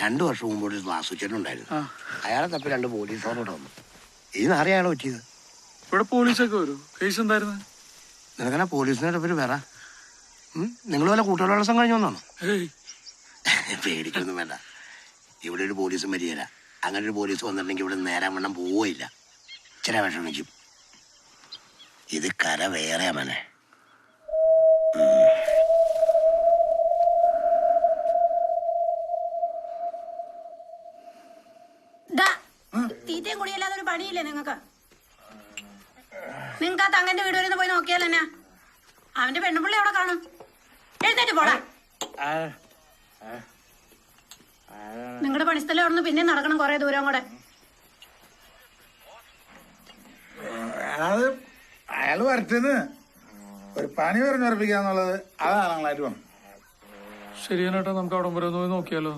2 വർഷം മുമ്പ് ഒരു വാസുച്ചേട്ടനുണ്ടായിരുന്നു. അയാളെ തപ്പി 2 പോലീസോടെ വന്നു. ഈ നാറി അയാളെ പറ്റിയത്. ഇവിടെ പോലീസൊക്കെ വരും. കേസ് എന്തായിരുന്നു? നിനക്കന്നെ പോലീസിനെ പേര് വേറെ. നിങ്ങൾ വല്ല കൂട്ടുകാരോസം കഴിഞ്ഞു വന്നാണോ? പേടിക്കൊന്നും വേണ്ട. ഇവിടെ ഒരു പോലീസും വരികയില്ല. അങ്ങനെ ഒരു പോലീസ് വന്നിട്ടുണ്ടെങ്കിൽ ഇവിടെ നേരാൻ വണ്ണം പോവുകയില്ല. ചില വിഷമിക്കും. ഇത് കര വേറെ മനെ. തീറ്റയും കുടിയല്ലാതെ ഒരു പണിയില്ലേ നിങ്ങൾക്ക്? നിങ്ങൾക്ക് ആ തങ്ങന്റെ വീട് വരെ പോയി നോക്കിയാൽ എന്നാ? അവന്റെ പെണ്ണുപിള്ളി അവിടെ കാണും. എഴുന്നേറ്റ് പോടാ. നിങ്ങളുടെ പണിസ്ഥലം അവിടെ നിന്ന് പിന്നെ നടക്കണം കൊറേ ദൂരം കൂടെ. അയാള് വരട്ടെന്ന് ഒരു പണി പറഞ്ഞുറപ്പിക്കാന്നുള്ളത് അതാണ് ഞങ്ങളായിട്ട് വേണം. ശരിയാനേട്ടാ, നമുക്ക് അവിടെ വരെ പോയി നോക്കിയാലോ?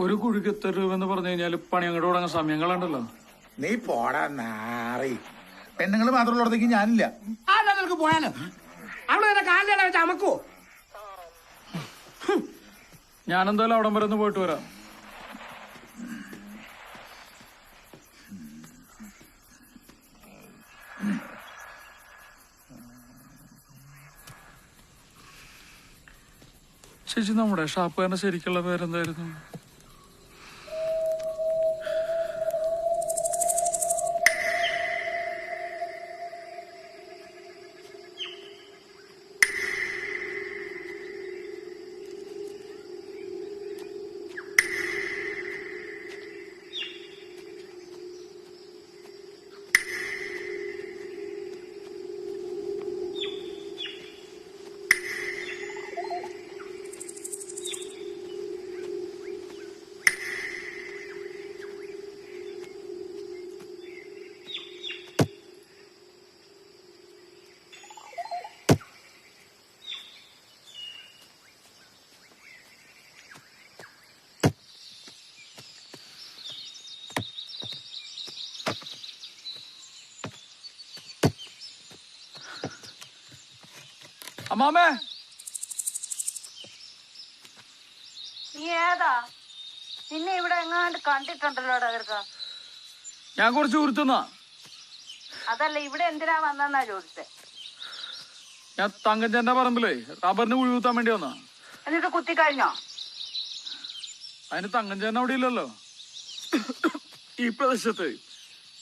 ഒരു കുഴിക്ക് 3 രൂപ എന്ന് പറഞ്ഞു കഴിഞ്ഞാല് പണി അങ്ങോട്ട് തുടങ്ങാൻ സമയങ്ങളുണ്ടല്ലോ. നീ പോടാ നാറി. പെണ്ണുങ്ങൾ മാത്രമുള്ളടത്തേക്ക് ഞാനില്ല. നിനക്ക് പോയാലോ? അവിടെ കാലിലാണ് ചമക്കോ? ഞാനെന്തായാലും അവിടം വരെ ഒന്ന് പോയിട്ട് വരാം. ചേച്ചി, നമ്മുടെ ഷാപ്പുകാരന്റെ ശരിക്കുള്ള പേരെന്തായിരുന്നു? അമ്മാമേ, നീ ഏതാ? നിന്നെ ഇവിടെ എങ്ങാണ്ട് കണ്ടിട്ടുണ്ടല്ലോ. ഞാൻ കുറച്ച് ഊർത്തുന്നാ. അതല്ല, ഇവിടെ എന്തിനാ വന്നെന്നാ ചോദിച്ചേ. ഞാൻ തങ്കച്ചന്റെ പറമ്പിലേ റബ്ബറിന് കുഴി കുത്താൻ വേണ്ടി വന്നാ. എന്നിട്ട് കുത്തിക്കഴിഞ്ഞോ? അതിന് തങ്കച്ചൻ അവിടെ ഇല്ലല്ലോ. ഈ പ്രദേശത്ത്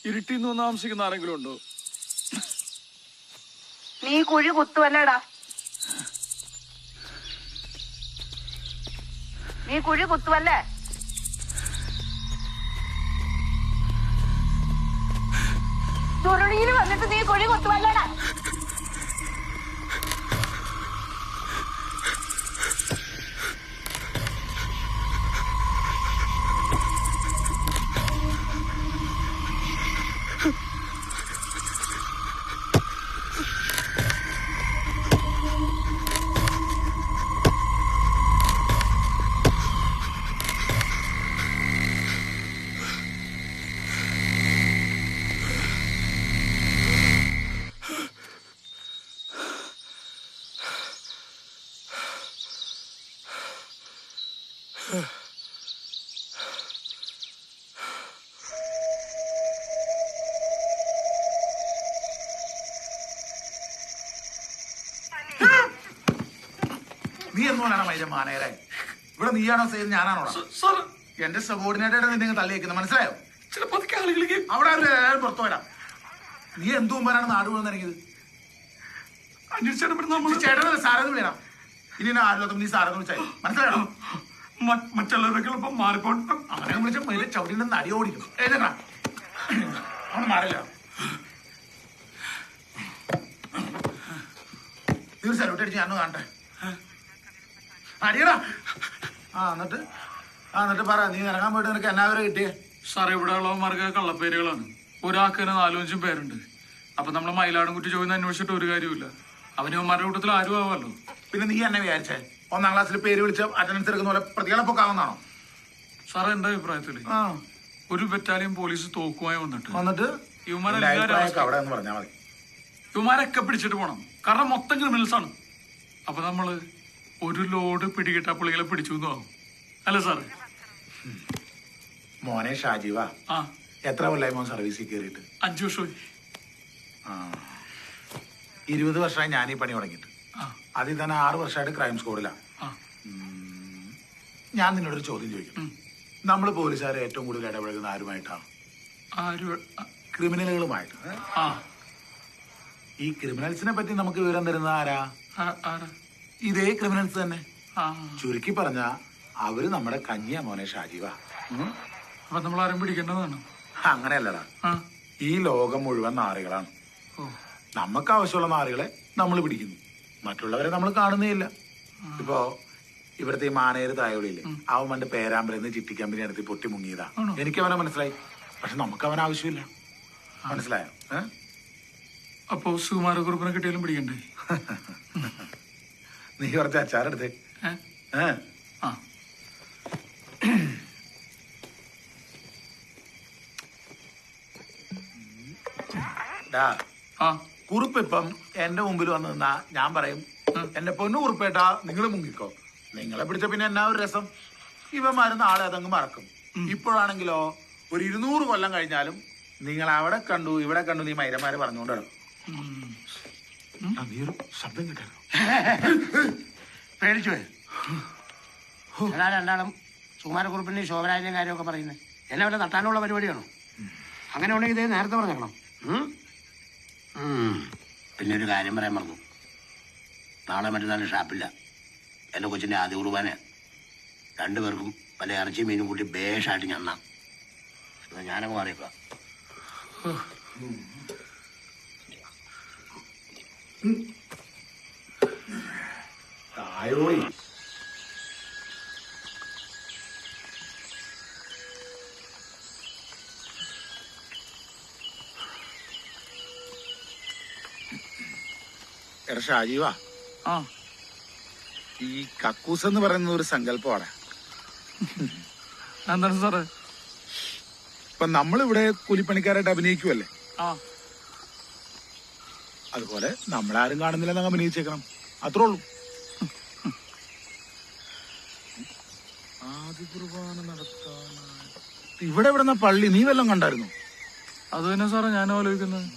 ഇരുട്ടിന്ന് വന്ന് താമസിക്കുന്ന ആരെങ്കിലും ഉണ്ടോ? നീ കുഴി കുത്തുവല്ലേടാ? നീ കുഴി കുത്തുവല്ലേ? തുരുളിയിൽ വന്നിട്ട് നീ കുഴി കുത്തുവല്ലേടാ? നീ എന്തുകൊണ്ടാണ് മൈര മാനേരെ? ഇവിടെ നീയാണോ ചെയ്ത് ഞാനാണോടാ? എന്റെ സബോർഡിനേറ്റായിട്ട് നിന്നെ തള്ളിയേക്കുന്നത് മനസ്സിലായോ? അവിടെ എല്ലാവരും പുറത്തു വരാം. നീ എന്തു മുമ്പാണ് നാട് വീഴുന്ന ഇറങ്ങിയത്? ചേട്ടനല്ലേ സാറെന്ന് വിളിയണം. ഇനി ആരില്ലാത്ത നീ സാറെന്ന് വിളിച്ചായി മനസ്സിലായോ? മറ്റുള്ളവരൊക്കെ മാറിപ്പോണ്ട് അങ്ങനെ വിളിച്ച മൈര ചവിട്ടിന്റെ നടി ഓടിക്കും. എഴുതണ്ടാ അവന് മാറില്ല. നീ ഒരു സല്യൂട്ട് അടിച്ച് ഞാനൊന്ന് കാണട്ടെ. അടിയടാ. എന്നിട്ട് പറ, നീ ഇറങ്ങാൻ പോയിട്ട് നിനക്ക് എന്നാ വരെ കിട്ടിയേ? സാറേ, ഇവിടെ ഉള്ളവന്മാർക്ക് കള്ളപ്പേരുകളാണ്. ഒരാൾക്ക് തന്നെ 4-5 പേരുണ്ട്. അപ്പൊ നമ്മള് മയിലാടുംകുട്ടി ചോദിന്ന് അന്വേഷിച്ചിട്ട് ഒരു കാര്യമില്ല. അവനവന്മാരുടെ കൂട്ടത്തിൽ ആരും ആവാമല്ലോ. പിന്നെ നീ എന്നെ വിചാരിച്ചേ 1ാം ക്ലാസ്സിൽ പേര് വിളിച്ച അറ്റൻഡൻസ് എടുക്കുന്ന പോലെ പ്രതികളെ പൊക്കാവുന്നതാണോ? സാറേ, എന്റെ അഭിപ്രായത്തില് ഒരു ബറ്റാലിയൻ പോലീസ് തോക്കുമായി വന്നിട്ട് ഇവന്മാരൊക്കെ പിടിച്ചിട്ട് പോണം. കാരണം മൊത്തം ക്രിമിനൽസ് ആണ്. അപ്പൊ നമ്മള് ഒരു ലോഡ് പിടികിട്ട പുള്ളികളെ പിടിച്ചു ആവും. അല്ല സാറേ? മോനെ ഷാജീവ, എത്ര കൊല്ലായി മോൻ സർവീസിൽ കയറിയിട്ട്? 5 വർഷമായി. 20 വർഷമായി ഞാൻ ഈ പണി തുടങ്ങിയിട്ട്. അതിൽ തന്നെ 6 വർഷമായിട്ട് ക്രൈം സ്ക്വാഡിലാണ്. ഞാൻ നിന്നോടൊരു ചോദ്യം ചോദിക്കും. നമ്മൾ പോലീസുകാർ ഏറ്റവും കൂടുതൽ ഇടപഴകുന്ന ആരുമായിട്ടാണ്? ക്രിമിനലുകളുമായിട്ട്. ഈ ക്രിമിനൽസിനെ പറ്റി നമുക്ക് വിവരം തരുന്ന ആരാ? ഇതേ ക്രിമിനൽസ് തന്നെ. ചുരുക്കി പറഞ്ഞ അവര് നമ്മുടെ കന്യാ മോനെ ഷാജീവ. അപ്പൊ നമ്മൾ ആരും പിടിക്കേണ്ടതാണ്? അങ്ങനെയല്ലടാ. ഈ ലോകം മുഴുവൻ നാറികളാണ്. നമുക്ക് ആവശ്യമുള്ള നാറികളെ നമ്മൾ പിടിക്കുന്നു, മറ്റുള്ളവരെ നമ്മൾ കാണുന്നേ ഇല്ല. ഇപ്പോ ഇവിടുത്തെ ഈ മാനേര് തായോളിയില്ലേ, അവൻ പണ്ട് പേരാമ്പലെന്ന് ചിട്ടി കമ്പനി അടുത്ത് പൊട്ടി മുങ്ങിയതാ. എനിക്ക് അവനെ മനസ്സിലായി. പക്ഷെ നമുക്ക് അവൻ ആവശ്യമില്ല. മനസ്സിലായോ? അപ്പോ സുകുമാരക്കുറുപ്പിനെ കിട്ടിയാലും പിടിക്കണ്ടേ? നീ കുറച്ച് അച്ചാറെടുത്തേ. കുറുപ്പ് ഇപ്പം എന്റെ മുമ്പിൽ വന്ന് നിന്നാ ഞാൻ പറയും, എന്റെ പൊന്നു കുറുപ്പേട്ടാ നിങ്ങൾ മുങ്ങിക്കോ. നിങ്ങളെ പിടിച്ച പിന്നെ എന്നാ ഒരു രസം. ഇവന്മാര് നാളെ അതങ്ങ് മറക്കും. ഇപ്പോഴാണെങ്കിലോ ഒരു 200 കൊല്ലം കഴിഞ്ഞാലും നിങ്ങൾ അവിടെ കണ്ടു ഇവിടെ കണ്ടു നീ മൈരന്മാര് പറഞ്ഞുകൊണ്ട് കിടക്കും. നീ ഒരു ശബ്ദം കേട്ടായിരുന്നു? പേടിച്ചു രണ്ടാളും സുകുമാരക്കുറുപ്പിന്റെയും ശോഭരാജന്റെയും കാര്യമൊക്കെ പറയുന്നത് എന്നെ വല്ല തട്ടാനുള്ള പരിപാടിയാണോ? അങ്ങനെ ഉണ്ടെങ്കിൽ ഇതേ നേരത്തെ പറഞ്ഞേക്കണം. പിന്നെ ഒരു കാര്യം പറയാൻ മറന്നു. നാളെ മറ്റന്നാൾ ഷാപ്പില്ല. എൻ്റെ കൊച്ചിൻ്റെ ആദ്യ കുർബാന. 2 പേർക്കും പല ഇറച്ചി മീനും കൂട്ടി ബേഷായിട്ട് ഞണ്ണാം. ഞാനങ്ങ് മാറിയേക്കാം. എടാ ഷാജീവാ, ഈ കക്കൂസ് എന്ന് പറയുന്ന ഒരു സങ്കല്പമാണ്. എന്താണ് സാറേ? ഇപ്പൊ നമ്മളിവിടെ കൂലിപ്പണിക്കാരായിട്ട് അഭിനയിക്കുമല്ലേ, അതുപോലെ നമ്മളാരും കാണുന്നില്ലെന്ന് അഭിനയിച്ചേക്കണം. അത്രേ ഉള്ളൂ. ആദ്യ കുർബാന നടത്താൻ ഇവിടെ എവിടെന്ന പള്ളി? നീ വല്ലതും കണ്ടായിരുന്നു? അത് തന്നെ സാറേ ഞാൻ ആലോചിക്കുന്നത്.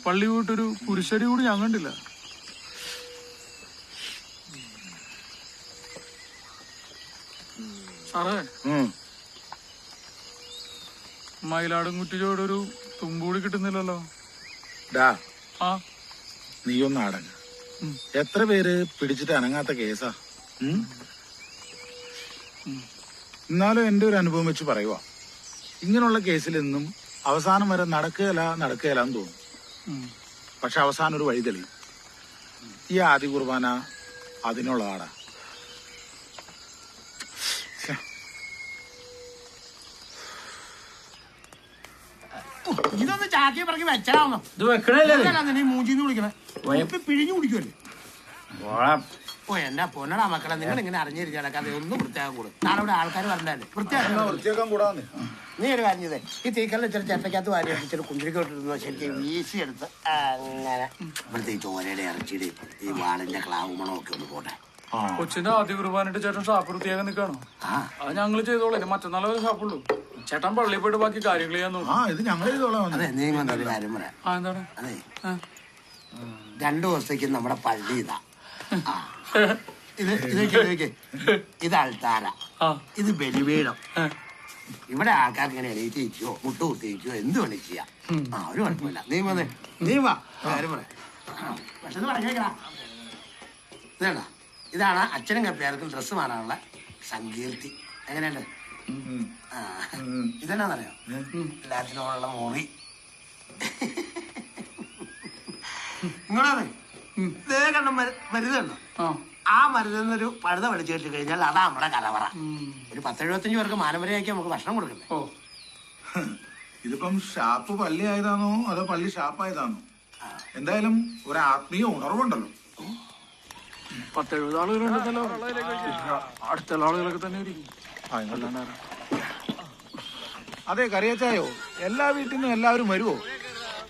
പള്ളി പോയിട്ടൊരു കുരിശടി കൂടി ഞാൻ കണ്ടില്ല. സാറേ, മയിലാടുംകുറ്റിയോടൊരു തുമ്പൂടി കിട്ടുന്നില്ലല്ലോ. നീ ഒന്ന് അടങ്ങ. എത്ര പേര് പിടിച്ചിട്ട് അനങ്ങാത്ത കേസാ. എന്നാലും എന്റെ ഒരു അനുഭവം വെച്ച് പറയുക, ഇങ്ങനെയുള്ള കേസിൽ നിന്നും അവസാനം വരെ നടക്കുകയില്ലെന്ന് തോന്നും. പക്ഷെ അവസാനം ഒരു വഴി തെളിയും. ഈ ആദ്യ കുർബാന അതിനുള്ളതാടാ. ഇതൊന്ന് ചാക്കി പറക്കി വെച്ചാണോ? നീ മൂഞ്ചിന്ന് വിളിക്കണേ. പിഴിഞ്ഞു കുടിക്കുമല്ലേ? ഓ എന്റെ പൊന്നടാ മക്കളെ, നിങ്ങൾ ഇങ്ങനെ അറിഞ്ഞിരിക്കാതെ ഒന്നും വൃത്തിയാക്കാൻ കൂടും. നാളെ ഇവിടെ ആൾക്കാർ പറഞ്ഞാലേ വൃത്തിയാക്കാൻ കൂടാന്ന്. നീ ഒരു കാര്യം ചെയ്തേ, ഈ തീക്കല്ലിൽ ഇച്ചിരി ചെട്ടക്കകത്ത് വാരി ഇച്ചിരി കുന്തിരിക്കോട്ടിരുന്നോ ശരിക്കും വീശി എടുത്ത് അങ്ങനെ ഇവിടുത്തെ ഈ ചോരയുടെ ഇറച്ചിയുടെ ഈ വാളിന്റെ ക്ലാവ് മണമൊക്കെ ഒന്ന് പോട്ടെ. കൊച്ചിന്റെ ആദ്യ കുർബാനായിട്ട് ചേട്ടൻ ഷാപ്പ് വൃത്തിയാക്കാൻ നിൽക്കാണോ? അത് ഞങ്ങൾ ചെയ്തോളാം. മറ്റന്നാളെ ഒരു ഷാപ്പുള്ളൂ. ചേട്ടൻ പള്ളിയിൽ പോയിട്ട് ബാക്കി കാര്യങ്ങൾ ചെയ്യാൻ നോക്കും. ഇത് ഞങ്ങൾ ചെയ്തോളാം. അതെ, നീ ഒരു കാര്യം പറയാം. എന്താണ്? അതെ, 2 ദിവസത്തേക്ക് നമ്മുടെ പള്ളി ഇതാ. ഇത് അൾത്താര, ഇത് ബലിപീഠം. ഇവിടെ ആൾക്കാർക്ക് ഇങ്ങനെ എണീറ്റ് ഇരിക്കോ മുട്ട കുത്തിയിരിക്കോ എന്ത് വേണേ ചെയ്യാം. ഒരു കുഴപ്പമില്ല. നീ വാ കാര്യം പറയാം. പെട്ടെന്ന് പറഞ്ഞേക്കടാ. ഇതേണ്ട, ഇതാണ് അച്ഛനും കപ്പിയാർക്കും ഡ്രസ്സ് മാറാനുള്ള സങ്കീർത്തി. എങ്ങനെയുണ്ട്? ഇതെന്നാന്നറിയോ? എല്ലാത്തിനുള്ള മുറി. നിങ്ങളെ ഇതേ കണ്ട മരുന്നുണ്ടോ? ആ മരുന്നൊരു പഴുത പഠിച്ചിട്ട് കഴിഞ്ഞാൽ അതാ നമ്മുടെ കലവറ. ഒരു 10-75 പേർക്ക് മാനവരയാക്കി നമുക്ക് ഭക്ഷണം കൊടുക്കണ്ടേ? ഇതിപ്പം ഷാപ്പ് പള്ളി ആയതാണോ അതോ പള്ളി ഷാപ്പായതാണോ? എന്തായാലും ഒരു ആത്മീയ ഉണർവുണ്ടല്ലോ. 10-70 ആളുകളുണ്ടല്ലോ. അടുത്തുള്ള ആളുകളൊക്കെ തന്നെ ഇരിക്കും. അതെ, കറിയച്ചായോ എല്ലാ വീട്ടിൽ നിന്നും എല്ലാവരും വരുവോ?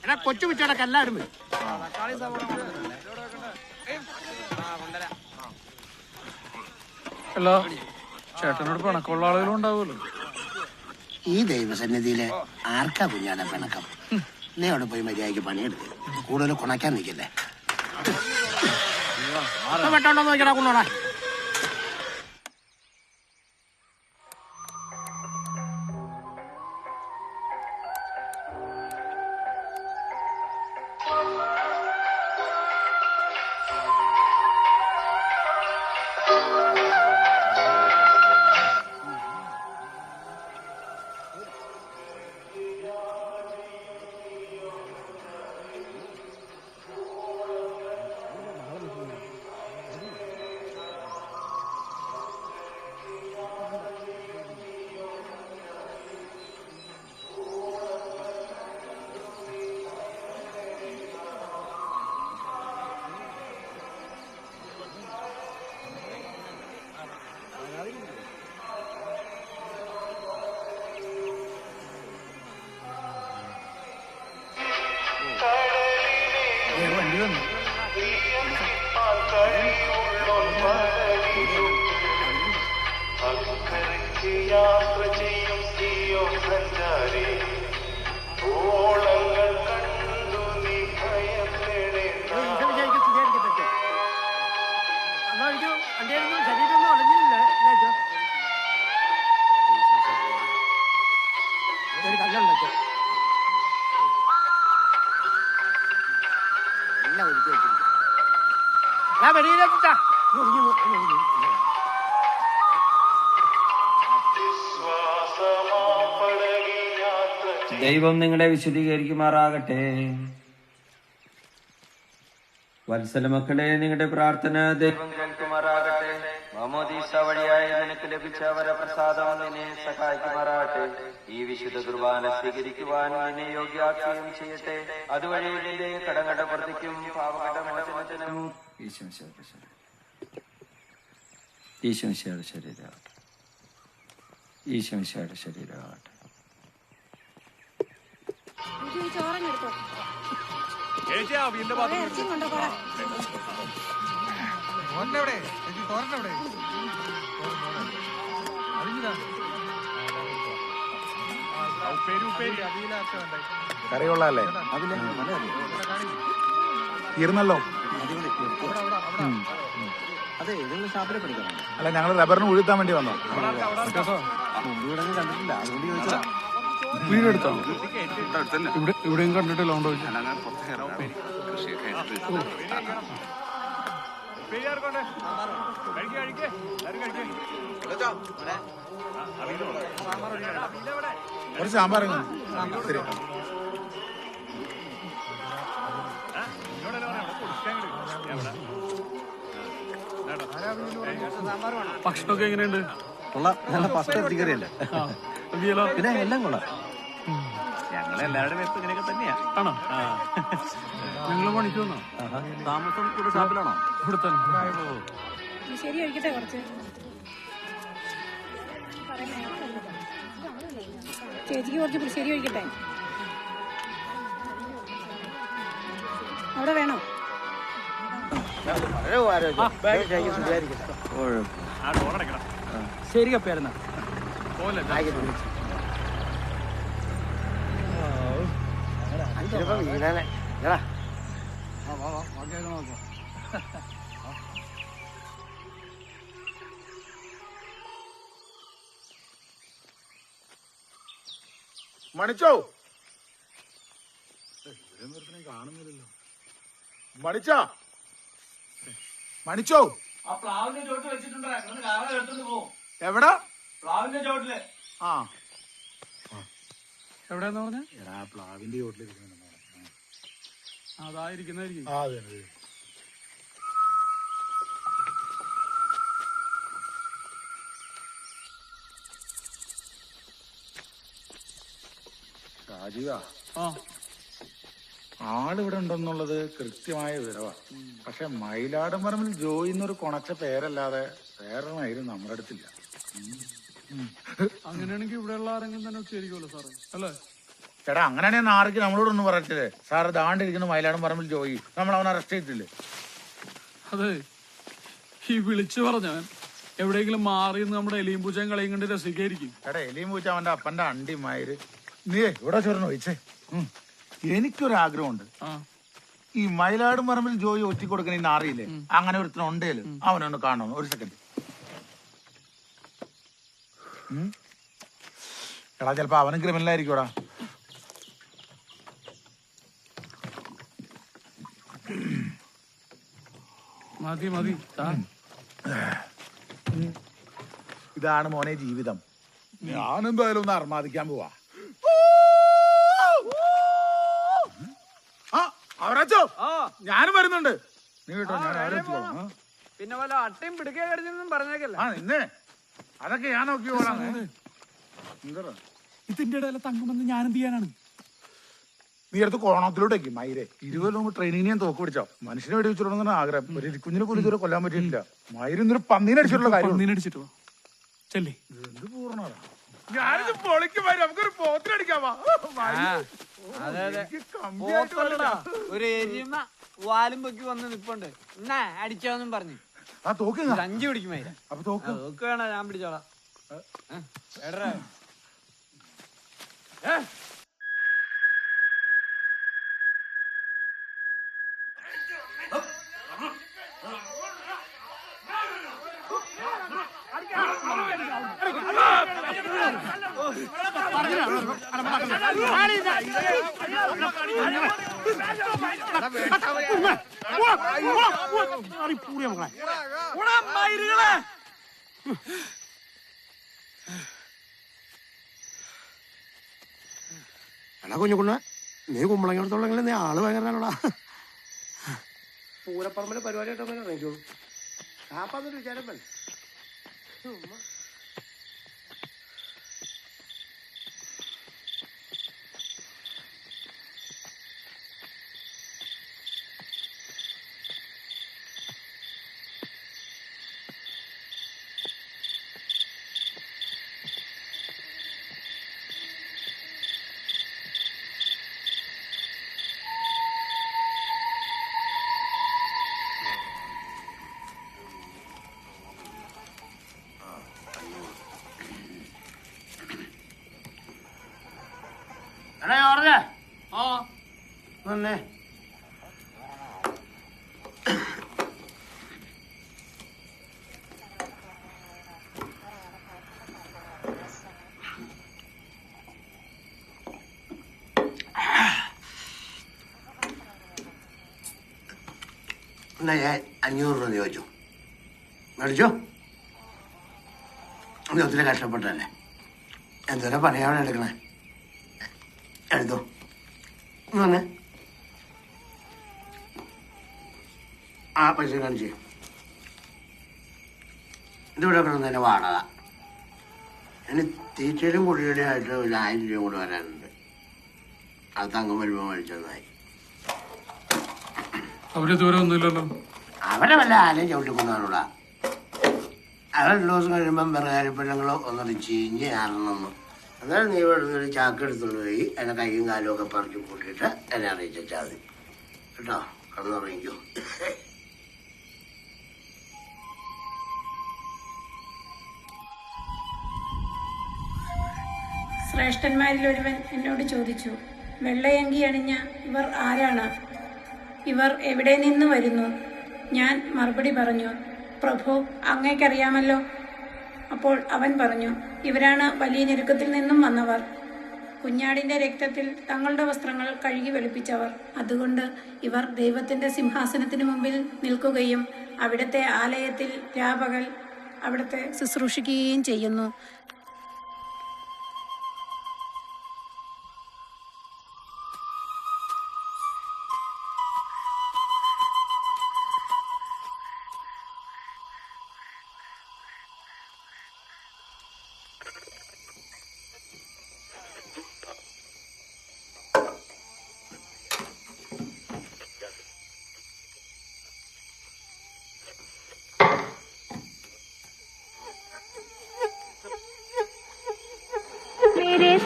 എടാ, കൊച്ചു പിച്ചടക്കം എല്ലാവരും വരും. അല്ല, ചേട്ടനോട് പിണക്കമുള്ള ആളുകളും ഉണ്ടാവുമല്ലോ. ഈ ദൈവസന്നിധിയിലെ ആർക്കാ കുഞ്ഞാടെ പിണക്കം? നീ അവിടെ പോയി മര്യാദയ്ക്ക് പണിയെടുക്കുക. കൂടുതൽ കുണയ്ക്കാൻ നിൽക്കല്ലേ. പെട്ടോണ്ടോ നോക്കടാ കുണ്ണോടാ. ദൈവം നിങ്ങളെ വിശദീകരിക്കുമാറാകട്ടെ. വത്സല മക്കളെ, നിങ്ങളുടെ പ്രാർത്ഥന ദൈവം കേൾക്കുമാറാകട്ടെ. മാമോദീസ വഴിയായി നിനക്ക് ലഭിച്ച വരപ്രസാദം നിന്നെ സഹായിക്കുമാറാകട്ടെ. ഈ വിശുദ്ധ കുർബാന സ്വീകരിക്കുവാൻ നിന്നെ യോഗ്യാക്കുകയും ചെയ്യട്ടെ. അതുവഴി നിന്റെ കടങ്ങളുടെ പ്രവൃത്തിക്കും പാപങ്ങളുടെ മോചനത്തിനും ഈശോമിശിഹായുടെ ശരീരമാകട്ടെ. ഈശോമിശിഹായുടെ ശരീരമാകട്ടെ. കറിയുള്ളതല്ലേ? ഇരുന്നല്ലോ. അല്ല, ഞങ്ങൾ റബ്ബറിന് ഉഴുത്താൻ വേണ്ടി വന്നോ? വീടെടുത്തോ? ഇവിടെയും കണ്ടിട്ടില്ല. ഒരു സാമ്പാർ ശരി. ഭക്ഷണമൊക്കെ എങ്ങനെയുണ്ട്? പിന്നെ എല്ലാം കൊള്ളാം. ഞങ്ങളെല്ലാവരുടെ പേർക്ക് ഇങ്ങനെയൊക്കെ തന്നെയാ. ആണോ? നിങ്ങൾ പണിക്ക് വന്നോ? താമസം ഇവിടെ ഷാപ്പിലാണോ? ഇവിടെ തന്നെ. ശരി, ഒഴിക്കട്ടെ കുറച്ച്. ചേച്ചിക്ക് കുറച്ച് പുളിശ്ശേരി ഒഴിക്കട്ടെ. അവിടെ വേണോ? ശരി കപ്പയായിരുന്ന മണിച്ചോ കാണുന്നില്ലല്ലോ. മണിച്ചോ മണിച്ചോ എവിടാ? ആ എവിടെയാന്ന് പറഞ്ഞ എടാ പ്ലാവിന്റെ ചോട്ടിലിരിക്കുന്നു. അതായിരിക്കുന്നതായിരിക്കും. രാജീവാ, ആ ആളിവിടെ ഉണ്ടെന്നുള്ളത് കൃത്യമായ വിവരവാ. പക്ഷെ മയിലാടുംപറമ്പിൽ ജോയി എന്നൊരു കൊണച്ച പേരല്ലാതെ വേറെ മയിലും നമ്മുടെ അടുത്തില്ല. അങ്ങനെയാണെങ്കിൽ ഇവിടെയുള്ള ആരെങ്കിലും തന്നെ ഒക്കെയായിരിക്കുമല്ലോ സാറേ, അല്ലേ? ചേട്ടാ അങ്ങനെയാണെങ്കിൽ നാറിക്ക് നമ്മളോടൊന്ന് പറയത്തില്ലേ? സാറ് ദാണ്ടിരിക്കുന്നു മയിലാടുംപറമ്പിൽ ജോയി, നമ്മൾ അവനെ അറസ്റ്റ് ചെയ്തില്ലേ? അതെ, ഈ വിളിച്ചു പറഞ്ഞവൻ എവിടെയെങ്കിലും മാറി നമ്മുടെ എലിയും പൂച്ചയും കളയും കണ്ട് രസിക്കായിരിക്കും. ചേട്ടാ എലിയും പൂച്ച അവന്റെ അപ്പന്റെ അണ്ടി മയിര്. നീ ഇവിടെ ചോർന്ന് ചോദിച്ചേ. എനിക്കൊരാഗ്രഹമുണ്ട്. ഈ മയിലാടുംപറമ്പിൽ ജോയി ഒറ്റ കൊടുക്കണ ഈ നാറിയില്ലേ, അങ്ങനെ ഒരുത്തനുണ്ടേലും അവനൊന്ന് കാണണം. ഒരു സെക്കൻഡ്. എടാ ചിലപ്പോ അവനും ക്രിമിനലായിരിക്കൂടാ. മതി മതി. ഇതാണ് മോനെ ജീവിതം. ഞാനെന്തായാലും ഒന്ന് അർമാദിക്കാൻ പോവാ. അവരാച്ചോ ഞാനും വരുന്നുണ്ട്. നീ കേട്ടോ, ഞാൻ ആലോചിച്ചോളാം. പിന്നെ വല്ല അട്ടയും പിടിക്കാൻ കഴിഞ്ഞൊന്നും പറഞ്ഞേക്കല്ല. ആ നിന്നെ അതൊക്കെ ഞാൻ നോക്കിക്കോളാം. ഇതിന്റെ ഇടയിലെ തങ്ങുമെന്ന് ഞാനെന്ത് ചെയ്യാനാണ്? നീ അടുത്ത് കോണത്തിലോട്ടേക്ക് മയിരെ 20 ട്രെയിനിങ് ഞാൻ തോക്ക് പിടിച്ചോ. മനുഷ്യനെ വെടി വെച്ചിട്ടുണ്ടെന്നാണ് ആഗ്രഹം. ഒരു കുഞ്ഞിനെ പോലും ഇതുവരെ കൊല്ലാൻ പറ്റിയിട്ടില്ല. മയിരൊന്നൊരു പന്നീനെ അടിച്ചിട്ടുള്ള കാര്യം. പന്നീനടിച്ചിട്ടോ ചെല്ലേ? എന്ത് പൂർണ്ണ ഞാനിത് പൊളിക്കും. നമുക്കൊരു പോത്തിനടിക്കാവാ. ഒരു എരിമ വാലും പൊക്കി വന്ന് നിപ്പുണ്ട്. എന്നാ അടിച്ചോന്നും പറഞ്ഞു. ആ തോക്ക് 5 പിടിക്കുമായിര. അപ്പൊ തോക്ക് വേണ ഞാൻ പിടിച്ചോളാം. എടാ കുഞ്ഞുകുണ്ണ, നീ കുമ്പളങ്ങോടത്തോളെങ്കിലും നീ ആള് ഭയങ്കരനാണോടാ. പൂരപ്പറമ്പിലെ പരിപാടിയായിട്ടോ ഇറങ്ങിക്കോളൂ. കാപ്പാന്നൊരു വിചാരം വേണ്ട. എടാ ഓർഡേ വന്നേ. എന്നാ ഞാൻ 500 രൂപ ചോദിച്ചു മേടിച്ചോ. നീ ഒത്തിരി കഷ്ടപ്പെട്ടല്ലേ, എന്തോരം പണിയാണ് എടുക്കണേ. എടുത്തോ വന്നേ. ആ പൈസ കാണിച്ചേ. ഇതിവിടെ കിടന്നതിൻ്റെ വാടക. ഇനി തീറ്റയിലും കുടിയുടെയും ആയിട്ട് ഒരു 1000 രൂപ കൂടെ വരാനുണ്ട്. അത് തങ്കം വരുമ്പോൾ മേടിച്ചതായി. അവരിതുവരെ ഒന്നുമില്ലല്ലോ. അവരെ വല്ല ആലയും ചവിട്ടിക്കൊണ്ടാണൂടാ. അവർ 2 ദിവസം കഴിയുമ്പം വെറുകാരിപ്പെണ്ണങ്ങളോ ഒന്നൊരു ചീഞ്ഞ് ആറണമെന്ന്. അന്നേരം നീ ഇവിടെ ഒരു ചാക്ക് എടുത്തുകൊണ്ട് പോയി എന്നെ കൈയും കാലും ഒക്കെ പറിച്ചു കൂട്ടിയിട്ട് എന്നെ അറിയിച്ചാൽ മതി കേട്ടോ. കിടന്നുറങ്ങിക്കോ. ശ്രേഷ്ഠന്മാരിലൊരുവൻ എന്നോട് ചോദിച്ചു, വെള്ളയങ്കി അണിഞ്ഞ ഇവർ ആരാണ്? ഇവർ എവിടെ നിന്ന് വരുന്നു? ഞാൻ മറുപടി പറഞ്ഞു, പ്രഭു, അങ്ങേക്കറിയാമല്ലോ. അപ്പോൾ അവൻ പറഞ്ഞു, ഇവരാണ് വലിയ ഞെരുക്കത്തിൽ നിന്നും വന്നവർ, കുഞ്ഞാടിന്റെ രക്തത്തിൽ തങ്ങളുടെ വസ്ത്രങ്ങൾ കഴുകി വെളുപ്പിച്ചവർ. അതുകൊണ്ട് ഇവർ ദൈവത്തിന്റെ സിംഹാസനത്തിന് മുമ്പിൽ നിൽക്കുകയും അവിടുത്തെ ആലയത്തിൽ രാപകൽ അവിടുത്തെ ശുശ്രൂഷിക്കുകയും ചെയ്യുന്നു.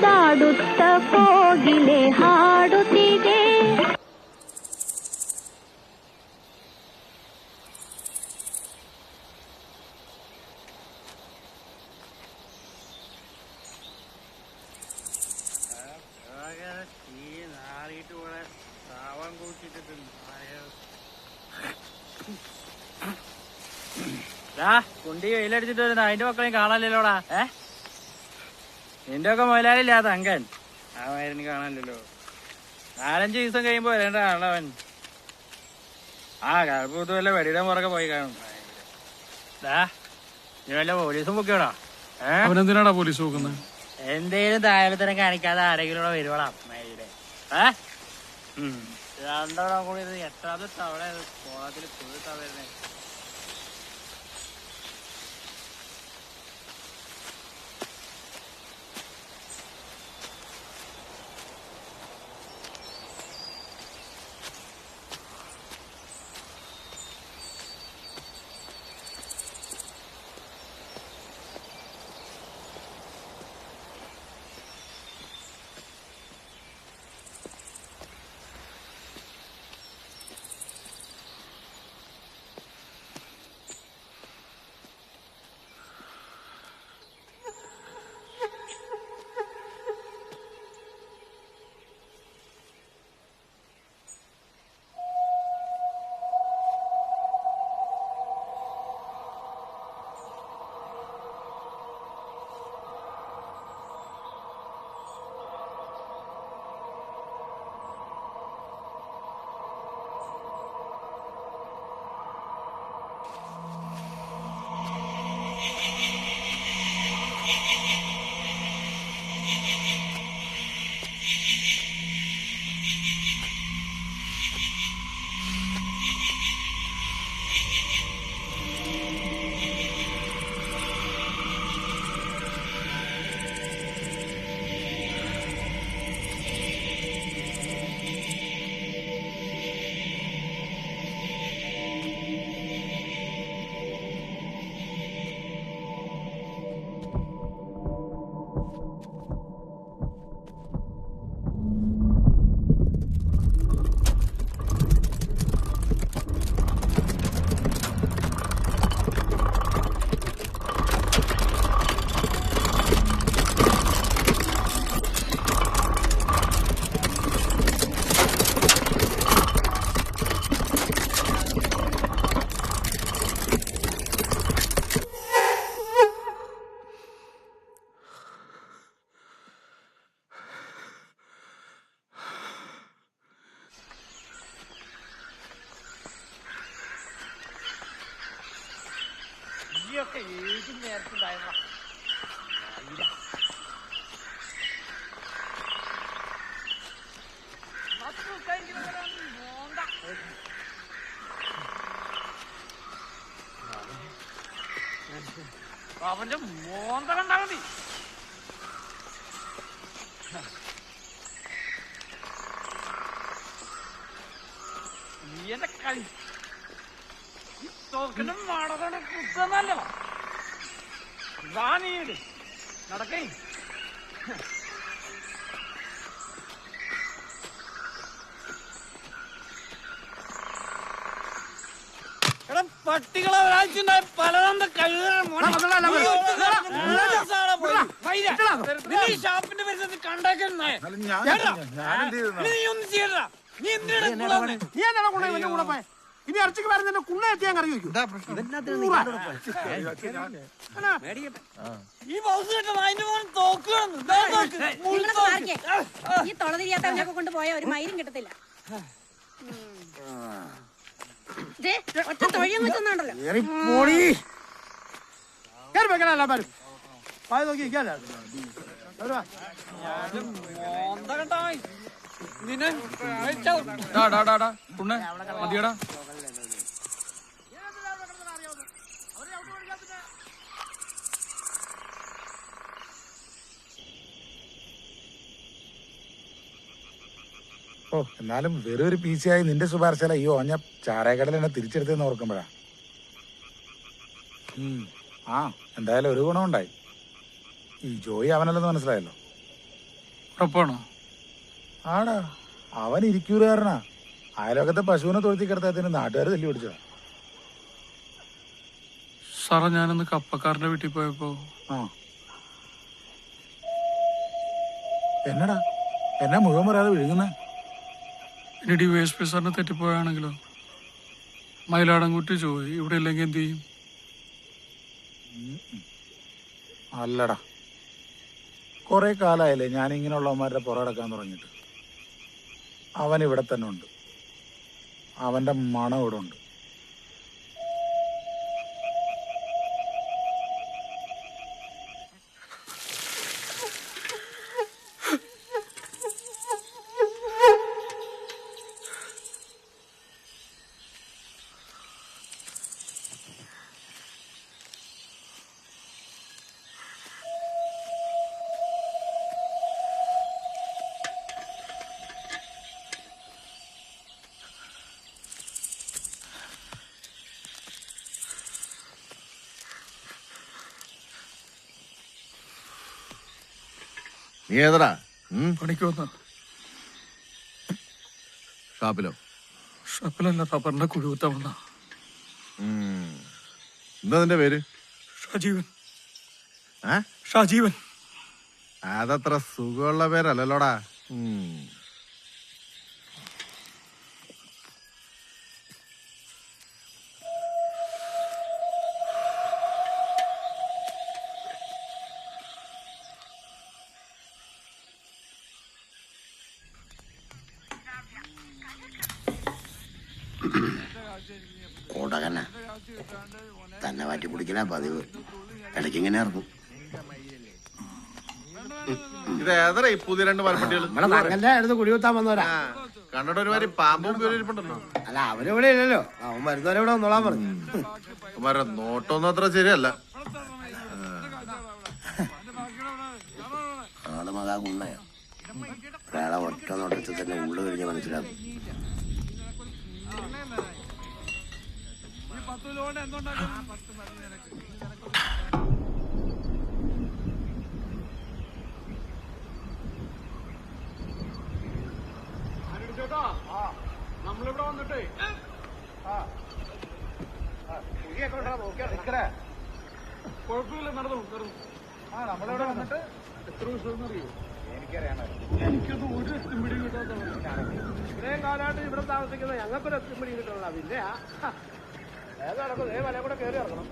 ಸಾಡುತ್ತ ಕೋಗಿಲೆ ಹಾಡುತ್ತಿದೆ. കുണ്ടി വെയിലടിച്ചിട്ട് വരുന്ന അതിന്റെ മക്കളെയും കാണാനില്ലല്ലോടാ. നിന്റെ ഒക്കെ മുതലാളില്ലാത്ത അങ്കൻ ആ മരുന്ന് കാണാനില്ലല്ലോ. 4-5 ദിവസം കഴിയുമ്പോ വരേണ്ട ആളവൻ. ആ കഴപ്പൂത്ത് വല്ല വെടിയുടെ പുറകെ പോയി കാണും. നീ വല്ല പോലീസും പൊക്കിയോടാ? അവനെന്തിനാടാ പോലീസ് നോക്കുന്നത്? എന്തേലും താഴത്തരം കാണിക്കാതെ ആരെങ്കിലും വരുവോടാ മയിലെ. രണ്ടോളം കൂടി എട്ടാമത്തെ തവണ കോളത്തിൽ പോയിട്ടാ വരുന്നേ. ഏത് നേരത്തുണ്ടായിരുന്ന അവന്റെ മോന്ത കണ്ടാ മതി. നീ എന്റെ കളി തോക്കനും മാടതാണ് കുത്തന്നല്ലോ. വാ നീട് നടക്കേ. എടാ പട്ടികളെ ഒരാഴ്ച പലതന്ത കഴിവ് ഷാപ്പിന്റെ പരിസരത്ത് കണ്ടാക്കുന്നേ നീ ഒന്നും ചെയ്യണ്ട. നീ എന്തിനാ നീ എന്നാ കൊണ്ടുപോയി ഇവന്റെ കൂടെ പോയെ? ഇനി ഇറച്ചിക്ക് വരുന്ന കുണ്ണ എത്തിയാൻ കറി വയ്ക്കും. ഈ ബൗസ് കേട്ടത് അതിന്റെ മോൻ തോക്കുകയാണ്. ഈ തൊളതിരിയാത്തവനൊക്കെ കൊണ്ട് പോയ ഒരു മയിലും കിട്ടത്തില്ല. ഒറ്റ തൊഴിയും വെച്ചെന്നുണ്ടല്ലോ. എല്ലാവരും പായ നോക്കി ഇരിക്കാല്ലേ? മതിയടാ. ഓ എന്നാലും വെറും ഒരു പീച്ചയായി നിന്റെ ശുപാർശല ഈ ഓഞ്ഞ ചാരക്കടൽ എന്നെ തിരിച്ചെടുത്തെന്ന് ഓർക്കുമ്പോഴാ. ആ എന്തായാലും ഒരു ഗുണമുണ്ടായി. ഈ ജോയി അവനല്ലെന്ന് മനസ്സിലായല്ലോ. ഉറപ്പാണോ? ആടാ, അവൻ ഇരിക്കൂറുകാരനാ. അയലോകത്തെ പശുവിനെ തൊഴുത്തി കിടത്താത്തിന് നാട്ടുകാർ തല്ലി പിടിച്ചതാ. സാറേ, ഞാനൊന്ന് കപ്പക്കാരന്റെ വീട്ടിൽ പോയപ്പോ എന്നടാ എന്നെ മുഴുവൻ പറയാതെ വിഴുങ്ങുന്നേ? ഇനി DYSP സാറിന് തെറ്റിപ്പോയാണെങ്കിലോ? മയിലാടൻകുട്ടി ജോയി ഇവിടെ ഇല്ലെങ്കിൽ എന്ത് ചെയ്യും? അല്ലടാ, കുറെ കാലമായില്ലേ ഞാൻ ഇങ്ങനെയുള്ളവന്മാരുടെ പുറകടക്കാൻ തുടങ്ങിയിട്ട്. അവൻ ഇവിടെ തന്നെ ഉണ്ട്. അവന്റെ മണം ഇവിടെ ഉണ്ട്. നീ ഏതടാ? പണിക്ക് വന്ന ഷാപ്പിലോ? ഷാപ്പിലല്ല, റബ്ബറിന്റെ കുഴുത്ത വന്ന. എന്താ നിന്റെ പേര്? ഷാജീവൻ. ഷാജീവൻ. അതത്ര സുഖമുള്ള പേരല്ലല്ലോടാ. കോടകന തന്നെ മാറ്റി പിടിക്കണ പതിവ്. ഇടയ്ക്ക് ഇങ്ങനെ ഇറങ്ങും. ഇത് ഏതറ ഈ പുതിയ രണ്ട് മരപ്പട്ടികൾ? കുടികുത്താൻ വന്നവരാ. കണ്ടിട്ട് ഒരുമാതിരി പാമ്പും ഇരിപ്പുണ്ടല്ലോ. അല്ല, അവരിവിടെ ഇല്ലല്ലോ. അവൻ വരുന്നവരെ ഇവിടെ വന്നോളാൻ പറഞ്ഞു. അവന്മാരെ നോട്ടൊന്നും അത്ര ശരിയല്ല. ആള് മകാ കുണ്ണയ. ഒരാളെ ഒറ്റ നോട്ടത്തിൽ തന്നെ ഉള്ളു കഴിഞ്ഞ് മനസ്സിലാക്കും. നമ്മളിവിടെ വന്നിട്ടേ കുഴപ്പമില്ല, നടന്നു. നമ്മളിവിടെ വന്നിട്ട് എത്ര ദിവസം അറിയോ? എനിക്കത് ഒരു എത്തും പിടി കിട്ടാത്ത ഇത്രയും കാലമായിട്ട് ഇവിടെ താമസിക്കുന്ന ഞങ്ങൾക്കൊരു എത്തും പിടി കിട്ടുന്നില്ല. പിന്നെ ഏതാണോ ഏ വല കൂടെ കയറി ഇറങ്ങണം.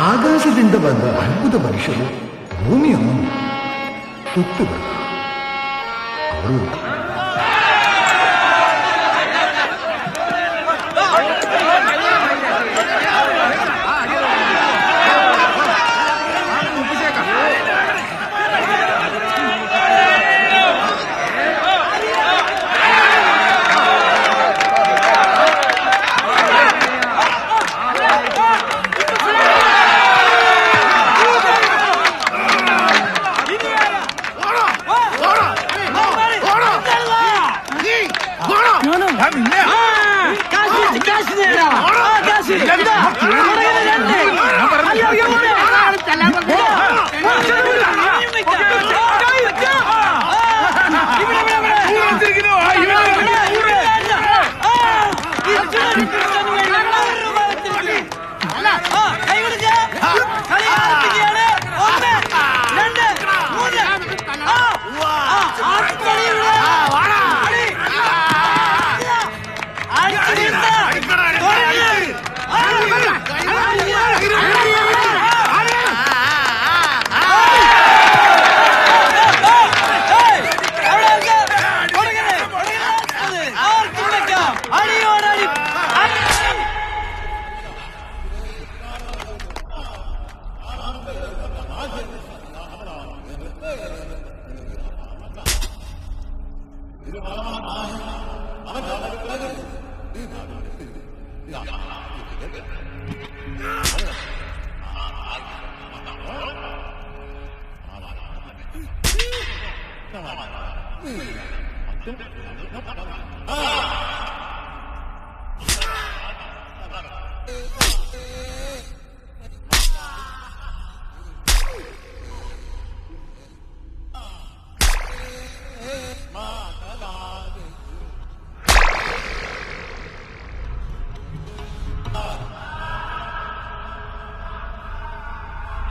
ಆಕಾಶದಿಂದ ಬಂದ ಅದ್ಭುತ ಮನುಷ್ಯರು ಭೂಮಿಯನ್ನು ಸುತ್ತುವರು. ಅವರು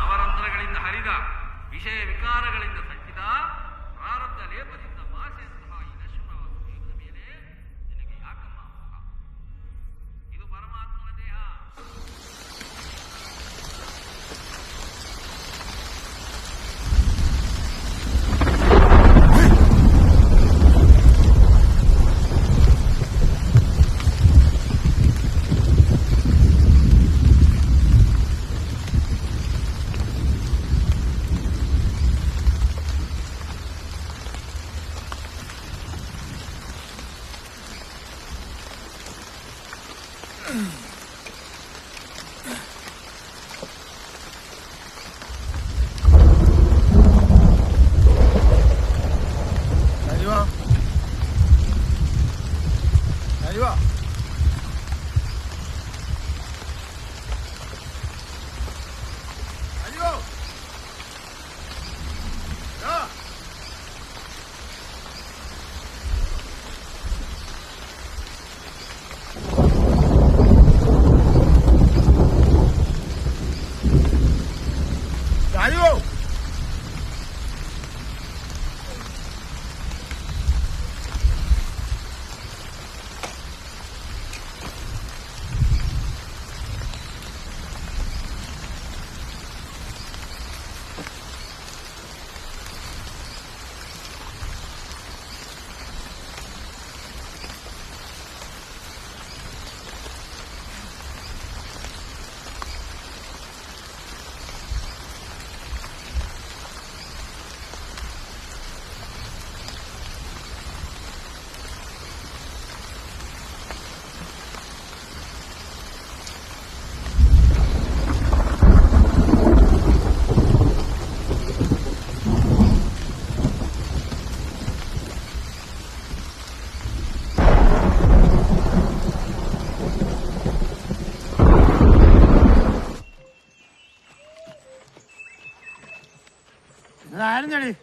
ಅವರಂಧ್ರಗಳಿಂದ ಹರಿದ ವಿಷಯ ವಿಕಾರಗಳಿಂದ ಸಂಚಿತ ಪ್ರಾರಬ್ಧ ಲೇಪದಿಂದ ಭಾಷೆಯಂತಹ ಈ ನಶ್ವರ ದೇಹದ ಮೇಲೆ ನಿನಗೆ ಯಾಕಮ್ಮ ಮೋಹ? ಇದು ಪರಮಾತ್ಮನ ದೇಹ.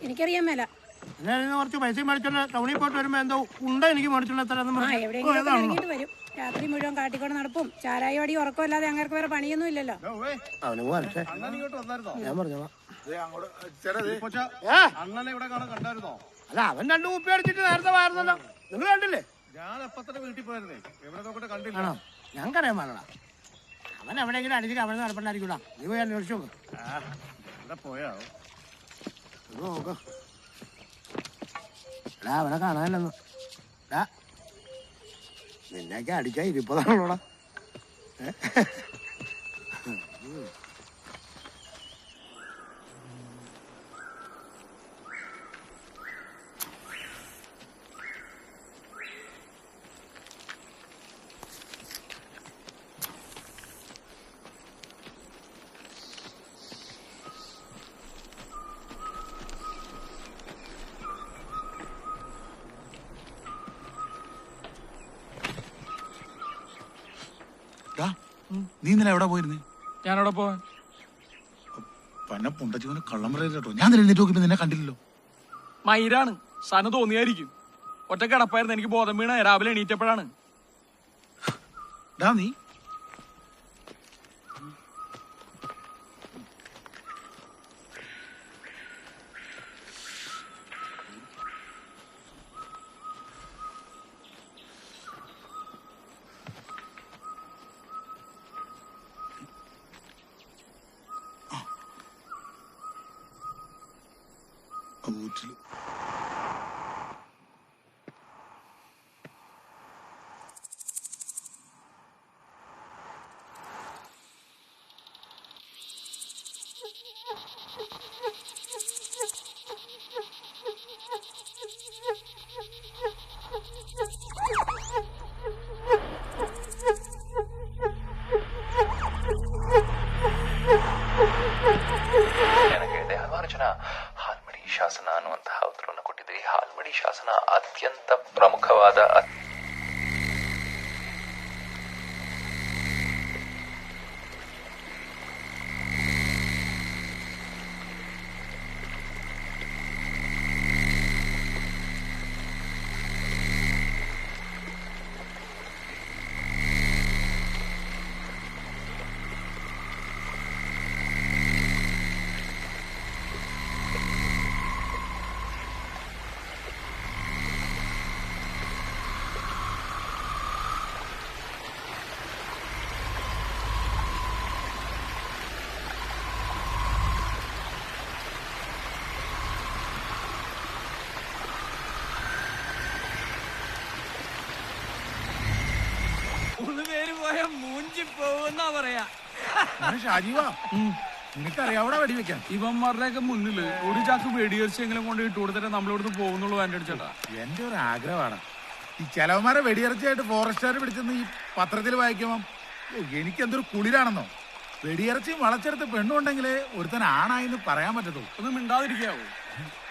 എനിക്കറിയാൻ മേല. കുറച്ച് പൈസ മേടിച്ചോണ്ട് ടൗണിൽ പോയിട്ട് വരുമ്പോ എന്തോ ഉണ്ട എനിക്ക് എവിടെയെങ്കിലും വരും. രാത്രി മുഴുവൻ കാട്ടിക്കൊണ്ട് നടപ്പും ചാരായ വടി ഉറക്കമല്ലാതെ അങ്ങനെ വേറെ പണിയൊന്നും ഇല്ലല്ലോ. അണ്ണനെ ഇവിടെ കണ്ടായിരുന്നോ? അല്ല, അവൻ 2 കുപ്പി അടിച്ചിട്ട് നേരത്തെ വായിരുന്നല്ലോ. നിങ്ങൾ കണ്ടില്ലേ? ഞാൻ എപ്പോ തന്നെ വീട്ടിൽ പോയിരുന്നേ. എവിടെ നോക്കിട്ട് കണ്ടില്ല. ഞങ്ങൾക്കറിയാൻ പാടില്ല. അവൻ എവിടെയെങ്കിലും അടിച്ചിട്ട് അവിടെ നടപ്പണ്ടായിരിക്കൂടാ. നീ പോയി അന്വേഷിച്ചു നോക്ക്. പോയാ നോക്ക അവനെ കാണാനില്ലെന്ന്. നിന്നെയൊക്കെ അടിക്കാൻ ഇരിപ്പതാണല്ലോടാ. നീ ഇന്നലെ എവിടെ പോയിരുന്നേ? ഞാനവിടെ പോവാൻ പന്ന പുണ്ടച്ചോന് കള്ളം പറയരുത് കേട്ടോ. ഞാൻ എഴുന്നേറ്റ് നോക്കിയപ്പോ നിന്നെ കണ്ടില്ലല്ലോ. മയിരാണ്, സന തോന്നിയായിരിക്കും. ഒറ്റ കിടപ്പായിരുന്നു, എനിക്ക് ബോധം വീണ രാവിലെ എണീറ്റപ്പോഴാണ്. നീ വീട്ടില് ನನಗೆ ದೇಹವಾರ್ಜುನ ಹಾಲ್ಮಡಿ ಶಾಸನ ಅನ್ನುವಂತಹ ಉತ್ತರವನ್ನು ಕೊಟ್ಟಿದ್ರಿ. ಹಾಲ್ಮಡಿ ಶಾಸನ ಅತ್ಯಂತ ಪ್ರಮುಖವಾದ മൂഞ്ചി പോവുന്നാ പറയാ. ഷാജീവാ, നിനക്കറിയാവൂടെ വെടിവെക്കാൻ? ഇവന്മാരുടെയൊക്കെ മുന്നില് ഒരു ചാക്ക് വെടിയിറച്ചെങ്കിലും കൊണ്ട് ഇട്ട് കൊടുത്തിട്ട് നമ്മളിവിടുന്ന് പോകുന്നുള്ളൂ. എൻ്റെ ചേട്ടാ, എന്റെ ഒരു ആഗ്രഹമാണ് ഈ ചെലവന്മാരെ വെടിയിറച്ചിയായിട്ട് ഫോറസ്റ്റുകാർ പിടിച്ചെന്ന് ഈ പത്രത്തിൽ വായിക്കുമ്പം എനിക്ക് എന്തൊരു കുളിരാണെന്നോ. വെടിയിറച്ചിയും വളച്ചെടുത്ത് പെണ്ണുണ്ടെങ്കിലേ ഒരുത്തൻ ആണായിന്ന് പറയാൻ പറ്റത്തുള്ളൂ. ഒന്ന് മിണ്ടാതിരിക്കാവോ?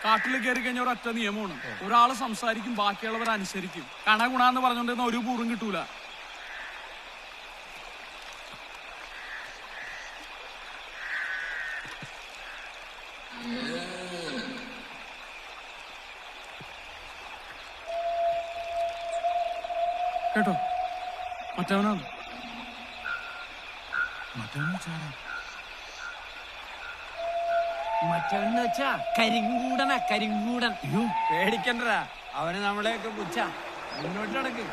കാട്ടിൽ കയറി കഴിഞ്ഞ ഒരൊറ്റ നിയമമാണ്, ഒരാള് സംസാരിക്കും, ബാക്കിയുള്ളവർ അനുസരിക്കും. കണ ഗുണാന്ന് പറഞ്ഞോണ്ടിരുന്ന ഒരു പൂറും കിട്ടൂല. കേട്ടോ, മറ്റവനാണ്. മറ്റവന്ന് വെച്ചാ കരിങ്കൂടനാ, കരിങ്കൂടൻ. പേടിക്കണ്ടടാ, അവന് നമ്മളെയൊക്കെ പുച്ഛ. മുന്നോട്ട് നടക്ക്.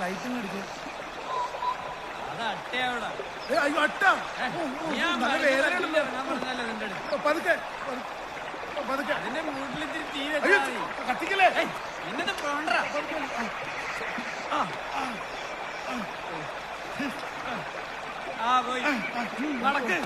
ലൈറ്റും കടിച്ച് അത് അട്ടയാവിടാ. അയ്യോ അട്ട, പതുക്കെ പതുക്കെ. അതിന്റെ മൂട്ടിലിത്തിരി തീ അയ്യോ, വെച്ചാ കത്തിക്കല്ലേ. ഇന്നത്തെ പോണ്ട. ആ പോയി നടക്ക്.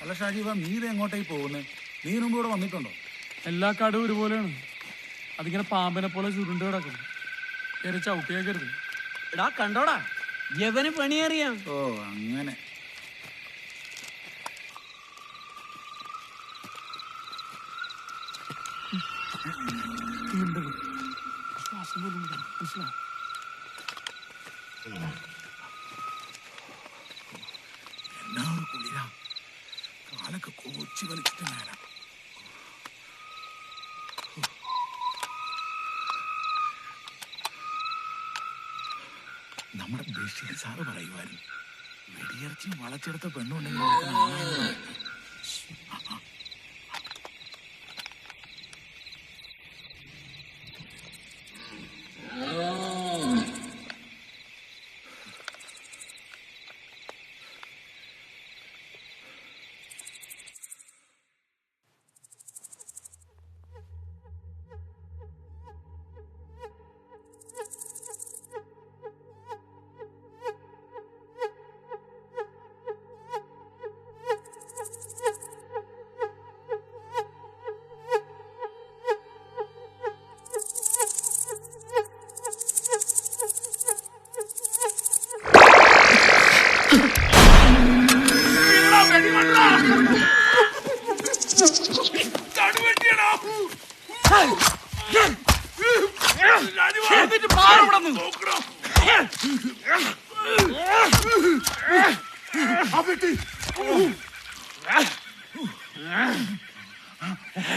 അല്ല ഷാജീവ, നീ ഇത് എങ്ങോട്ടേക്ക് പോകുന്നേ? നീ മുമ്പ് ഇവിടെ വന്നിട്ടുണ്ടോ? എല്ലാ കാടും ഒരുപോലെയാണ്. അതിങ്ങനെ പാമ്പിനെ പോലെ ചുരുണ്ട് കിടക്കും. കയറി ചവിട്ടിയേക്കരുത്. എടാ കണ്ടോടാ, യവന് പണിയറിയാം. ഓ അങ്ങനെ. ശ്വാസം പോലും മനസ്സിലാ. എന്നാ ഒരു കുളിരാ, കാലൊക്കെ കോച്ചി വലിച്ചിട്ട് മേല. നമ്മുടെ ബഷീർ സാറ് പറയുമായിരുന്നു, വെടിയിറച്ചിയും വളച്ചെടുത്ത പെണ്ണുണ്ടെങ്കിൽ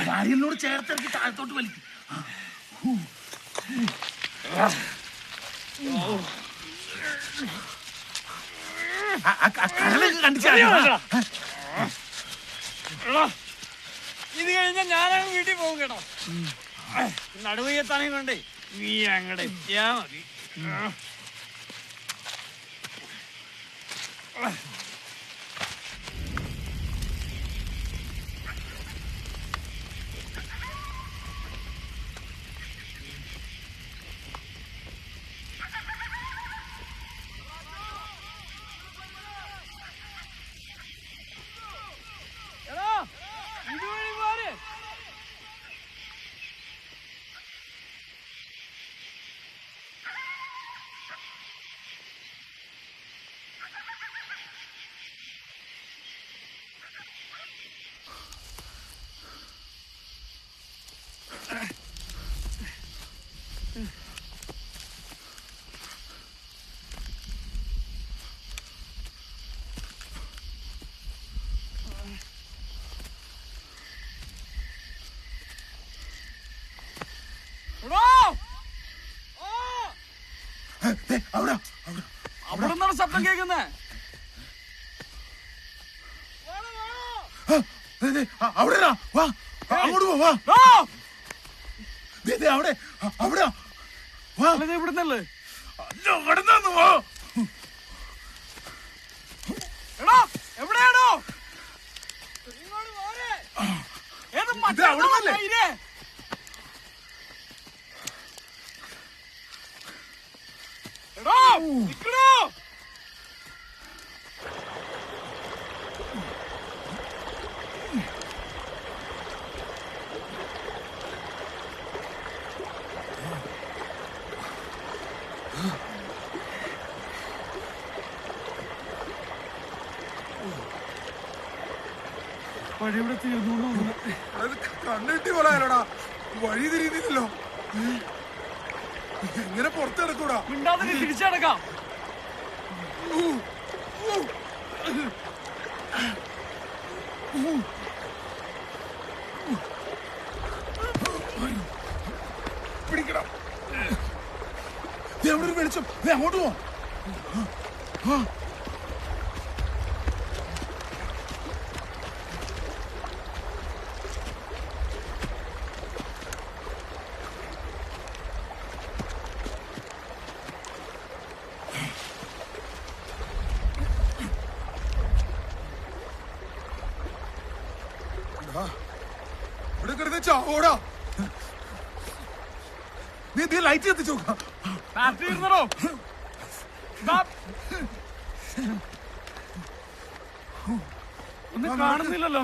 ഭാര്യനോട് ചേർത്തിറക്കി താഴത്തോട്ട് വലിക്കും. കടലൊക്കെ കണ്ടിച്ചാ ഇത് കഴിഞ്ഞാൽ ഞാനങ്ങ് വീട്ടിൽ പോകും കേട്ടോ. നടുവയ്യത്താണെങ്കിൽ കൊണ്ടേ നീ അങ്ങടെ എത്തിയാ മതി. അവിടെ നിന്നാണ് ശബ്ദം കേൾക്കുന്നത്. അവിടെ അങ്ങോട്ട് പോവാ. അവിടെ അവിടെ ഇവിടുന്നല്ലേ? അവിടെ നിന്നു പോ. എവിടെയാണോ? അവിടെ വഴിയുടെ തീർന്നു. കണ്ണിട്ടി പോലായാലോടാ, വഴി തിരിയുന്നില്ലല്ലോ. എങ്ങനെ പുറത്ത് കിടക്കൂടാ? മിണ്ടാതെ തിരിച്ചടക്കാം. പിടിക്കണം. അവിടെ ഒരു വെളിച്ചം, അങ്ങോട്ട് പോ. ഇവിടെ കിടന്ന് ചാവോടാ. നീ ലൈറ്റ് കത്തിച്ചു നോക്കാം. ഒന്നും കാണുന്നില്ലല്ലോ.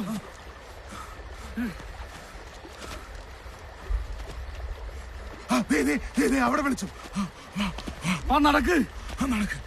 അവിടെ വിളിച്ചു. നടക്ക് നടക്ക്.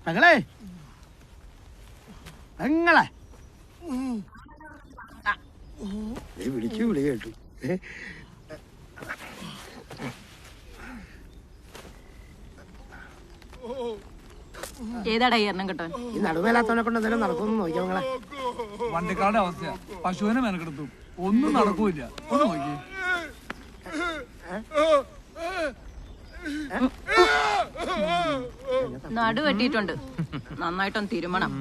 പെങ്ങളെ പെങ്ങളെ വിളിച്ചു വിളി കേട്ടു. ഏതാടാ ഈ എണ്ണം കിട്ടാൻ? ഈ നടുവേലാത്തവനെ കൊണ്ട് എന്തെങ്കിലും നടക്കുന്നു നോക്കിയോ നിങ്ങളെ. വണ്ടിക്കാരുടെ അവസ്ഥ പശുവിനെ മെനക്കെടുത്തു, ഒന്നും നടക്കൂല. ഒന്ന് നോക്കി. നടു വെട്ടിയിട്ടുണ്ട്, നന്നായിട്ടൊന്ന് തിരുമണം.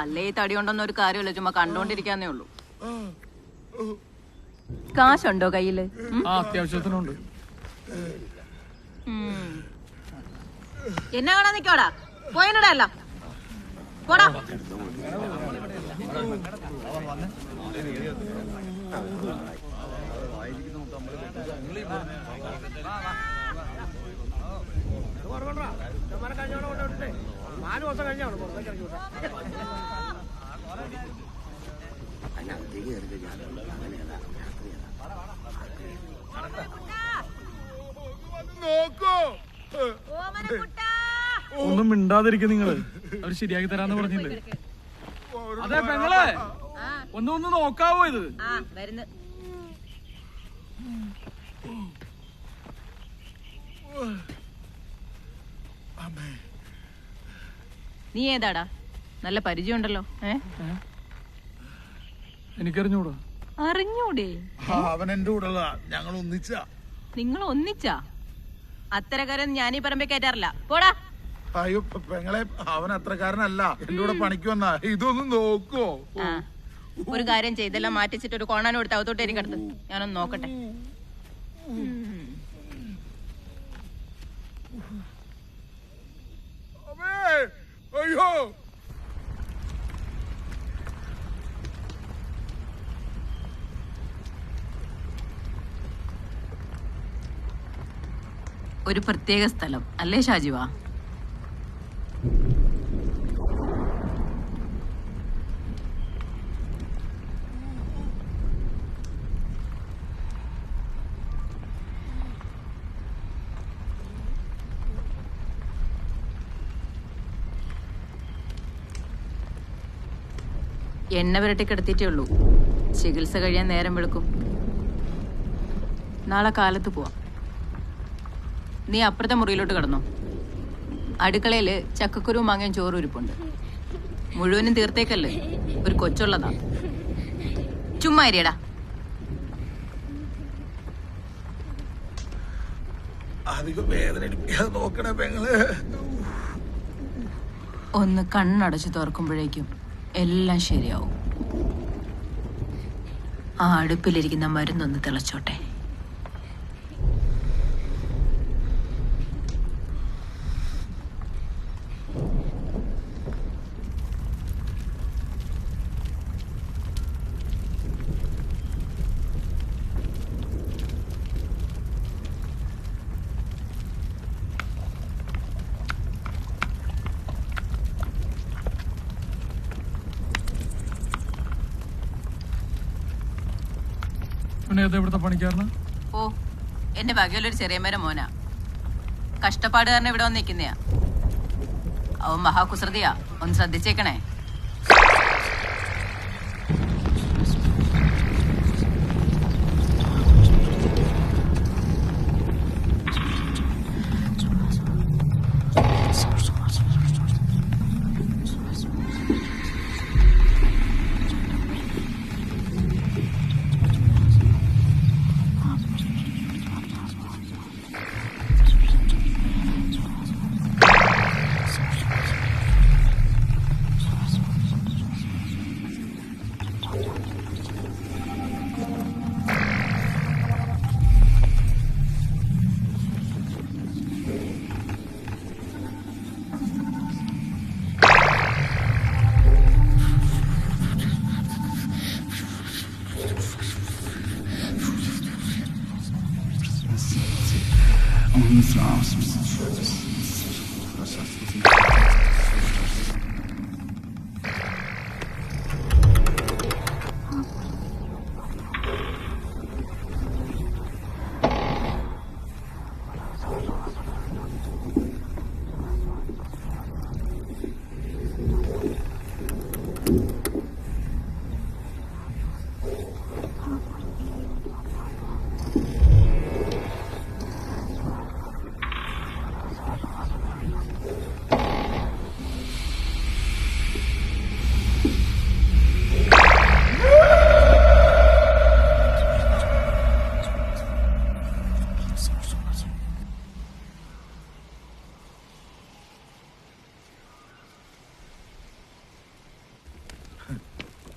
അല്ലേ ഈ തടി കൊണ്ടൊന്നും ഒരു കാര്യമില്ല, ചുമ്മാ കണ്ടോണ്ടിരിക്കാന്നേ ഉള്ളൂ. കാശുണ്ടോ കയ്യില്? അത്യാവശ്യത്തിനുണ്ട്. എന്നെ കാണാൻ നിക്കോടാ, പോയനടല്ല പോടാ. ഒന്നും മിണ്ടാതിരിക്കും നിങ്ങള്, അവര് ശരിയാക്കി തരാന്ന് പറഞ്ഞില്ലേ? അതെ പെങ്ങളെ, ഒന്ന് നോക്കാവോ ഇത്? നീ ഏതാടാ? നല്ല പരിചയം ഉണ്ടല്ലോ. എനിക്കറിഞ്ഞൂടാ. അറിഞ്ഞൂടെ? അവൻ എന്റെ കൂടെ ഞങ്ങൾ ഒന്നിച്ചാ. നിങ്ങൾ ഒന്നിച്ചാ? അത്തരക്കാരൻ ഞാനീ പറമ്പേ കയറ്റാറില്ല, പോടാ. അയ്യോ പെങ്ങളെ, അവൻ അത്രക്കാരനല്ല, എന്റെ കൂടെ പണിക്ക് വന്നാ. ഇതൊന്നും നോക്കോ? ഒരു കാര്യം ചെയ്തെല്ലാം മാറ്റിച്ചിട്ട് ഒരു കോണാനും എടുത്ത് അകത്തോട്ട് എനിക്കടുത്ത് ഞാനൊന്ന് നോക്കട്ടെ. അയ്യോ ഒരു പ്രത്യേക സ്ഥലം അല്ലേ ഷാജിവാ? എണ്ണ പുരട്ടി കിടത്തിയിട്ടേ ഉള്ളൂ, ചികിത്സ കഴിയാൻ നേരം വെളുക്കും. നാളെ കാലത്ത് പോവാം. നീ അപ്പുറത്തെ മുറിയിലോട്ട് കിടന്നോ. അടുക്കളയില് ചക്കക്കുരുവും മാങ്ങയും ചോറും ഇരിപ്പുണ്ട്. മുഴുവനും തീർത്തേക്കല്ലേ, ഒരു കൊച്ചുള്ളതാ. ചുമ്മാ ഇരിയടാ. അധികം വേദന നോക്കണേ പെങ്ങള്. ഒന്ന് കണ്ണടച്ച് തുറക്കുമ്പോഴേക്കും എല്ലാം ശരിയാവും. ആ അടുപ്പിലിരിക്കുന്ന മരുന്നൊന്ന് തിളച്ചോട്ടെ. പിന്നെ ഏതാ ഇവിടുത്തെ പണിക്കാരന്? ഓ, എന്റെ വകയിലൊരു ചെറിയമ്മേരെ മോനാ. കഷ്ടപ്പാട് കാരണം ഇവിടെ വന്ന് നിൽക്കുന്നയാ. അവൻ മഹാകുസൃതിയാ, ഒന്ന് ശ്രദ്ധിച്ചേക്കണേ.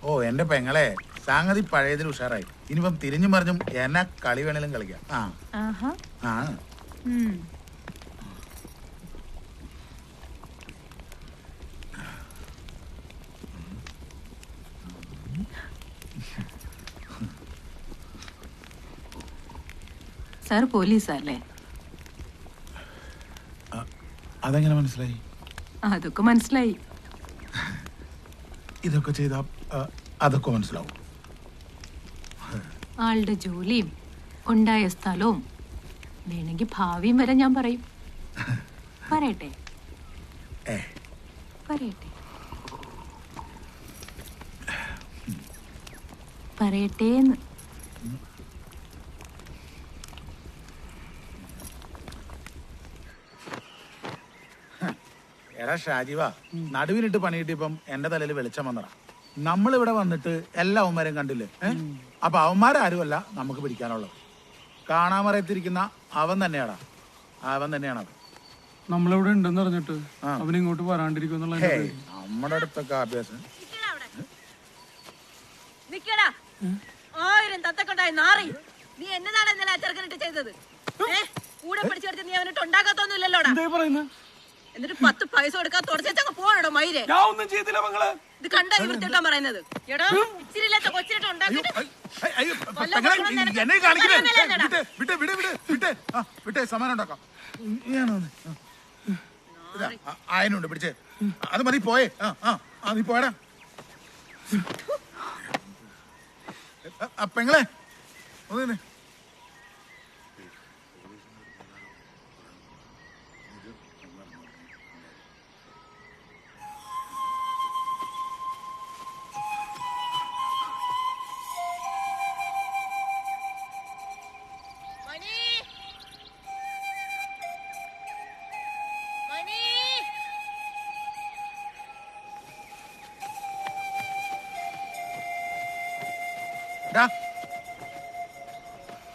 ഓ എന്റെ പെങ്ങളെ, സംഗതി പഴയതിൽ ഉഷാറായി. ഇനിയിപ്പം തിരിഞ്ഞു മറിഞ്ഞും എന്നാ കളി വേണേലും കളിക്കാം. ആ സാർ പോലീസല്ലേ? അതെങ്ങനെ മനസ്സിലായി? അതൊക്കെ മനസ്സിലായി. ഇതൊക്കെ ചെയ്താ അതൊക്കെ മനസ്സിലാവും. ആളുടെ ജോലിയും ഉണ്ടായ സ്ഥലവും വേണമെങ്കിൽ ഭാവിയും വരെ ഞാൻ പറയും. പറയട്ടെ? പറയട്ടെ? പറയട്ടേന്ന്. എടാ ഷാജിവ, നടുവിനിട്ട് പണി കിട്ടിയപ്പം എന്റെ തലയിൽ വെളിച്ചം വന്നടാ. നമ്മളിവിടെ വന്നിട്ട് എല്ലാ അവന്മാരെയും കണ്ടില്ലേ? അപ്പൊ അവന്മാരാരുമല്ല നമുക്ക് പിടിക്കാനുള്ളത്. കാണാമറയത്തിരിക്കുന്ന അവൻ തന്നെയാടാ, അവൻ തന്നെയാണ് അവൻ. നമ്മളിവിടെ ഉണ്ടെന്ന് പറഞ്ഞിട്ട് അവൻ ഇങ്ങോട്ട് വരാണ്ടിരിക്കുന്നുള്ള നമ്മുടെ അടുത്തൊക്കെ അഭ്യാസം. നിക്കടാ, 1000 തത്തക്കൊണ്ടായി നാറി. നീ എന്നതാണ് ഇന്നലെ അച്ചർക്കനിട്ട് ചെയ്തത്? കൂടെ പിടിച്ചെടുത്ത് നീ അവനിട്ട് ഉണ്ടാക്കാത്തൊന്നുമില്ലല്ലോടാ. എന്നിട്ട് 10 പൈസ കൊടുക്കാൻ തുടച്ചങ്ങ് പോണോ മയിരെ? ഒന്നും ചെയ്തില്ല മകളെ. ഇത് കണ്ടാ ഇവിടുത്തെ പറയുന്നത്. എടാ ഇച്ചിരില്ലാത്ത കൊച്ചിട്ട് ഉണ്ടാക്കിട്ട് സമാനം ഉണ്ടാക്കാം. ആയനുണ്ട് പിടിച്ചേ. അത് മതി, പോയേ. നീ പോയടാ പെങ്ങളെ. ഒന്ന്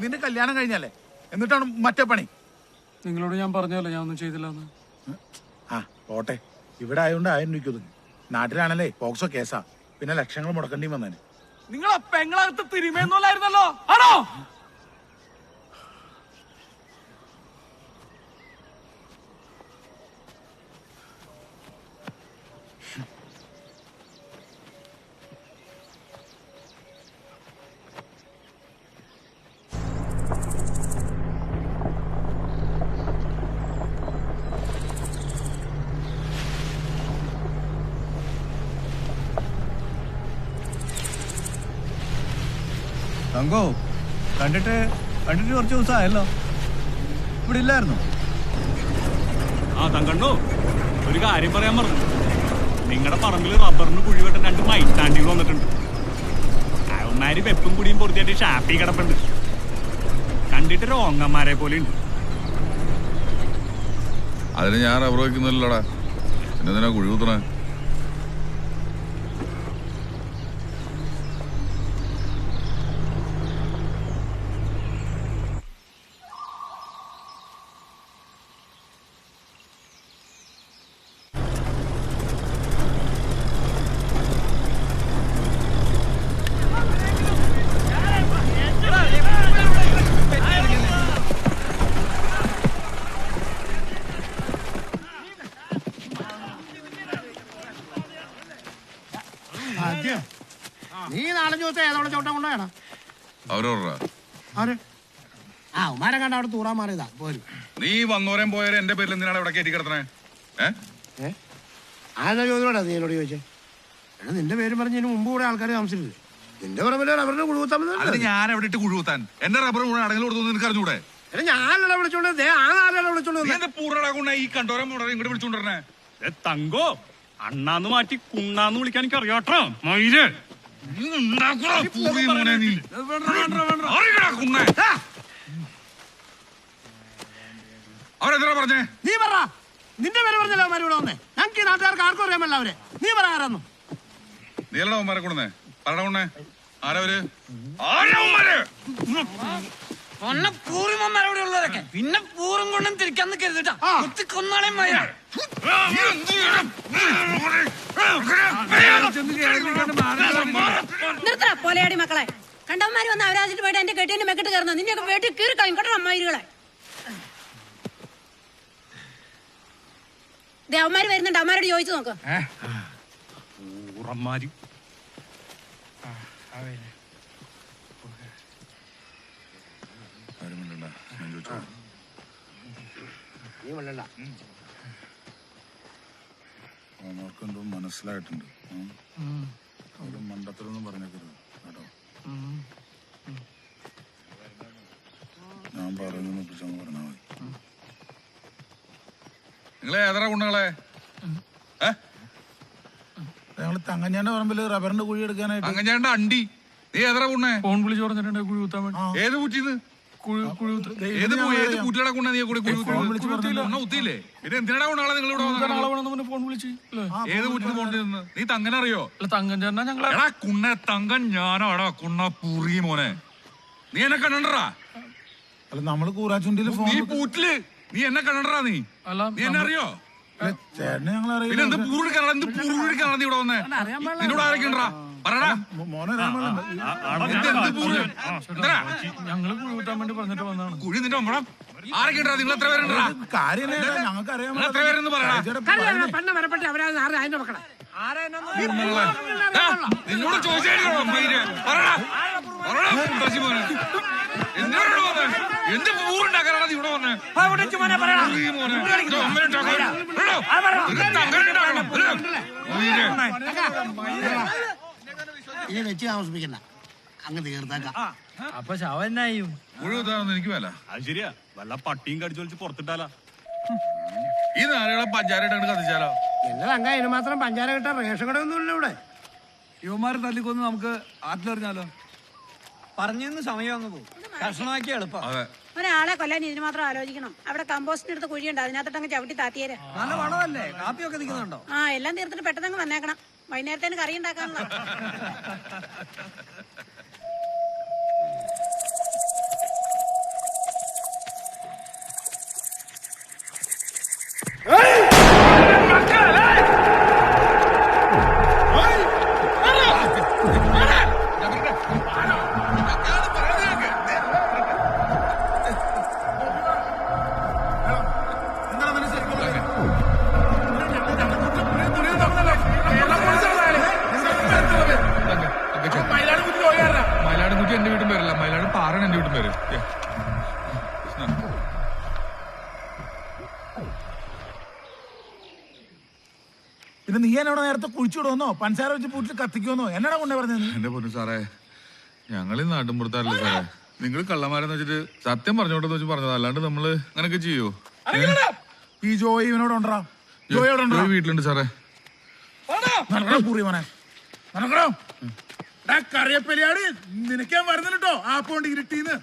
നിന്റെ കല്യാണം കഴിഞ്ഞല്ലേ, എന്നിട്ടാണ് മറ്റേ പണി? നിങ്ങളോട് ഞാൻ പറഞ്ഞല്ലേ ഞാൻ ഒന്നും ചെയ്തില്ലെന്ന്. പോട്ടെ, ഇവിടെ ആയതുകൊണ്ട് 1000 രൂപയ്ക്ക് ഒതുങ്ങി. നാട്ടിലാണല്ലേ പോക്സോ കേസാ, പിന്നെ ലക്ഷങ്ങൾ മുടക്കേണ്ടി വന്നേനെ. നിങ്ങൾ പെങ്ങളകത്ത് തിരുമേന്നല്ലായിരുന്നല്ലോ, ആണോ? തങ്കോ, കണ്ടിട്ട് കുറച്ച് ദിവസമായല്ലോ. ഇവിടെ ഇല്ലായിരുന്നു. ആ തങ്കണ്ണു, ഒരു കാര്യം പറയാൻ പറഞ്ഞു. നിങ്ങളുടെ പറമ്പിൽ റബ്ബറിന് കുഴി വെട്ടാൻ 2 മൈസ്റ്റാൻഡുകൾ വന്നിട്ടുണ്ട്. അവന്മാര് വെപ്പും കുടിയും പൊറുത്തിയായിട്ട് ഷാപ്പി കിടപ്പുണ്ട്. കണ്ടിട്ട് രോങ്ങന്മാരെ പോലെ ഉണ്ട്. അതിന് ഞാൻ റബ്ബർ വയ്ക്കുന്നില്ലടാ. എന്തിനാ കുഴി കുത്തണേ? നീ 4-5 ദിവസം ഏതോടെ ചോട്ടം കൊണ്ടാണ് അവരോടാ ആര് ആ ഉമാരെ കണ്ട അവിടെ തൂറാൻ മാറിയതാ പോരും. നീ വന്നോരം പോയാലും എന്റെ പേരിൽ എന്തിനാണ് ഇവിടെ കയറ്റി കിടത്തണേ? ആരാ ചോദിച്ചോടാ നീ എന്നോട് ചോദിച്ചേ? എടാ നിന്റെ പേര് പറഞ്ഞതിന് മുമ്പ് കൂടെ ആൾക്കാർ താമസിച്ചില്ലേ? നിന്റെ പറമ്പിലെ റബ്ബറിന് കുഴുകുത്താൻ ഞാൻ എവിടെ ഇട്ട് കുഴുകുത്താൻ? എന്റെ റബ്ബർ മുഴുവൻ അടങ്ങൽ കൊടുത്തു നിനക്ക് അറിഞ്ഞൂടെ? ഞാനല്ല വിളിച്ചോണ്ട് ആ ആളെ വിളിച്ചോണ്ട് പൂർണ്ണ ഈ കണ്ടോരം ഇങ്ങോട്ട് വിളിച്ചോണ്ടിരുന്നേ. തങ്കോ, അണ്ണാന്ന് മാറ്റി കുണ്ണാന്ന് വിളിക്കാൻ എനിക്ക് അറിയാട്ടോ. മയില് അവരെന്താ പറഞ്ഞേ? നീ പറ. നിന്റെ പേര് പറഞ്ഞല്ലോ അവന്മാർ ഇവിടെ വന്നേ. ഞങ്ങൾക്ക് ഈ നാട്ടുകാർക്ക് ആർക്കും അറിയാമല്ല അവരെ. നീ പറ ആരാന്നു. നീ അല്ലടാ അവന്മാരെ കൊണ്ടുവന്നേ? പറയണ കൊണ്ടേ ആരവര്? പിന്നെ പൂറും കൊണ്ടും തിരിക്കാൻ നിൽക്കരുതിട്ടാ. കൊന്നാളെ നിർത്തടാ പോലെയാടി മക്കളെ. കണ്ടവന്മാര് വന്ന് അവരാജിട്ട് പോയിട്ട് എന്റെ കെട്ടിന്റെ മെക്കിട്ട് കയറുന്നു. നിന്നെയൊക്കെ വീട്ടിൽ കീറി കളയും കേട്ടോ അമ്മായികളെ. അവന്മാര് വരുന്നുണ്ട്. അവന്മാരോട് ചോദിച്ചു നോക്ക്. അവർക്കെന്തോ മനസ്സിലായിട്ടുണ്ട്. അവര് മണ്ടത്തിലൊന്നും പറഞ്ഞേക്കരുത് കേട്ടോ. ഞാൻ പറയുന്ന പറഞ്ഞാൽ മതി. നിങ്ങളെ ഏതാ കുണ്ണുങ്ങളെ? ഞങ്ങള് തങ്കഞ്ഞാന്റെ പറമ്പില് റബ്ബറിന്റെ കുഴി എടുക്കാനായിട്ട്. തങ്കഞ്ഞാന്റെ അണ്ടി. നീ ഏതാ കുണ്ണേ? ഫോൺ വിളിച്ച് പറഞ്ഞിട്ടുണ്ട് കുഴി കുത്താൻ വേണ്ടി. ഏത് കുറ്റിന്ന്? ഏത് കുട്ടികളെ കൊണ്ടാ നീ കൂടി കുത്തിയില്ലേ? പിന്നെ എന്തിനാ കൊണ്ടാളെ നിങ്ങൾ ഇവിടെ ഫോൺ വിളിച്ച്? ഏത് കുറ്റിന്ന് ഫോൺ ചെയ്യുന്നത്? നീ തങ്കൻ അറിയോ? തങ്കൻ ചേട്ടനാ ഞങ്ങളെ. എടാ കുണ്ണ തങ്കൻ ഞാനാടാ കുണ്ണ പുറി മോനെ. നീ എന്നെ കണ്ടണ്ടാ? അല്ല നമ്മള് കൂറാച്ചുണ്ടില് നീ പൂറ്റില് നീ എന്നെ കണ്ടണ്ടാ? നീ എന്നെ അറിയോ? ചേട്ടനെ ഞങ്ങൾ അറിയാം. പിന്നെ എന്ത് പൂറിക്കാനാണ്? എന്ത് പൂറിക്കാനാണ് നീ ഇവിടെ വന്നേ? നിന്നോട് ആരൊക്കെ ഉണ്ടാ? പറടാ. ഞങ്ങള് കുഴി കുത്താൻ വേണ്ടി പറഞ്ഞിട്ട് വന്നതാണ്. കുഴി നിന്റെ അമ്മ ആരൊക്കെ ഉണ്ടാ? നിങ്ങൾ എത്ര പേരുണ്ടാ? ഞങ്ങൾക്ക് അറിയാം. എത്ര പേരെന്ന് പറയടാ. അതിന്റെ മക്കളെ നിന്നോട് ചോദിച്ചാലോ പറടാ. എന്ത് പൂറുണ്ടാക്കാനാണ് നീ ഇവിടെ വന്നേ? ഇനി വെച്ച് താമസിപ്പിക്കണ്ട, അങ്ങ് തീർത്താക്കാം. അപ്പൊ ശവന്നായും മുഴുവൻ എനിക്ക് വേല. അത് ശരിയാ. വല്ല പട്ടിയും കടിച്ചു വലിച്ച് പുറത്തിട്ടാലാ. ഈ നാലുകളെ പഞ്ചാര ഇട്ട് കത്തിച്ചാലോ? എന്റെ തങ്ക ഇതിന് മാത്രം പഞ്ചാര കിട്ടാൻ റേഷൻ കടയൊന്നുമില്ല ഇവിടെ. യുവമാരെ തല്ലിക്കൊന്ന് നമുക്ക് ആറ്റിലെറിഞ്ഞാലോ? പറഞ്ഞു സമയം അങ്ങ് പോകും. കർശനമാക്കി എളുപ്പം. ഒരാളെ കൊല്ലാൻ ഇതിന് മാത്രം ആലോചിക്കണം. അവിടെ കമ്പോസ്റ്റിന് എടുത്ത് കുഴിയുണ്ട്, അതിനകത്തോട്ടങ്ങ് ചവിട്ടി താത്തിയേരെ. നല്ല വളമല്ലേ? കാപ്പിയൊക്കെ നിൽക്കുന്നുണ്ടോ? ആ എല്ലാം തീർത്തിട്ട് പെട്ടെന്ന് വന്നേക്കണം. വൈകുന്നേരത്തേന് കറി ഉണ്ടാക്കാനുള്ള. മയിലാടുകുറ്റി എന്റെ വീട്ടും പേരല്ല, മയിലാട് പാറൻ എന്റെ വീട്ടും പേര്. പിന്നെ നീ എന്നോട് നേരത്തെ കുഴിച്ചിടുവന്നോ പഞ്ചസാര വെച്ച് പൂട്ടിൽ കത്തിക്കുമെന്നോ എന്നടാ കൊണ്ടേ പറഞ്ഞത്? എന്റെ പൊന്നു സാറേ, ഞങ്ങൾ ഈ നാട്ടുമ്പുറത്താരല്ലേ സാറേ. നിങ്ങൾ കള്ളന്മാരെന്ന് വെച്ചിട്ട് സത്യം പറഞ്ഞോട്ടെന്ന് വെച്ച് പറഞ്ഞത്, അല്ലാണ്ട് നമ്മള് അങ്ങനൊക്കെ ചെയ്യോ? ഈ ജോയി ഇവനോട് ഉണ്ടോ? ജോയി വീട്ടിലുണ്ട് സാറേ. കറിയപ്പലിയാട് നിനക്ക് ഞാൻ വരുന്നില്ലോ ആപ്പോണ്ട് ഇരുട്ടീന്ന്.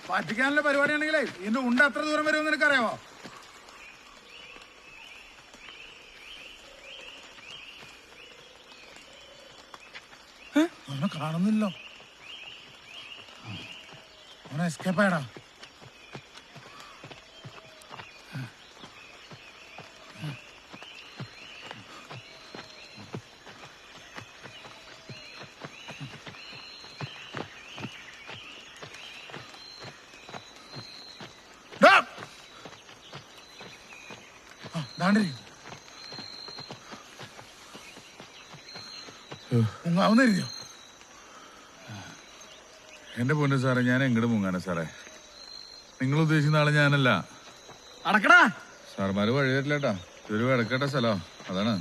പറ്റിക്കാനുള്ള പരിപാടിയാണെങ്കിലേ ഇതിന്റെ ഉണ്ട എത്ര ദൂരം വരുമെന്ന് നിനക്കറിയാമോ? അവനെ കാണുന്നില്ലോ. അവനെ എസ്കേപ്പ് ആയടാ. മുങ്ങാവുന്നോ? എന്റെ പൊന്നു സാറേ, ഞാൻ എങ്ങോട്ട് മുങ്ങാനാ സാറേ? നിങ്ങൾ ഉദ്ദേശിക്കുന്ന ആളെ ഞാനല്ല. അടക്കടാ. സാർമാര് വഴി തരില്ലേട്ടാ, ഇതൊരു വിടക്കേട്ട സ്ഥലോ, അതാണ്.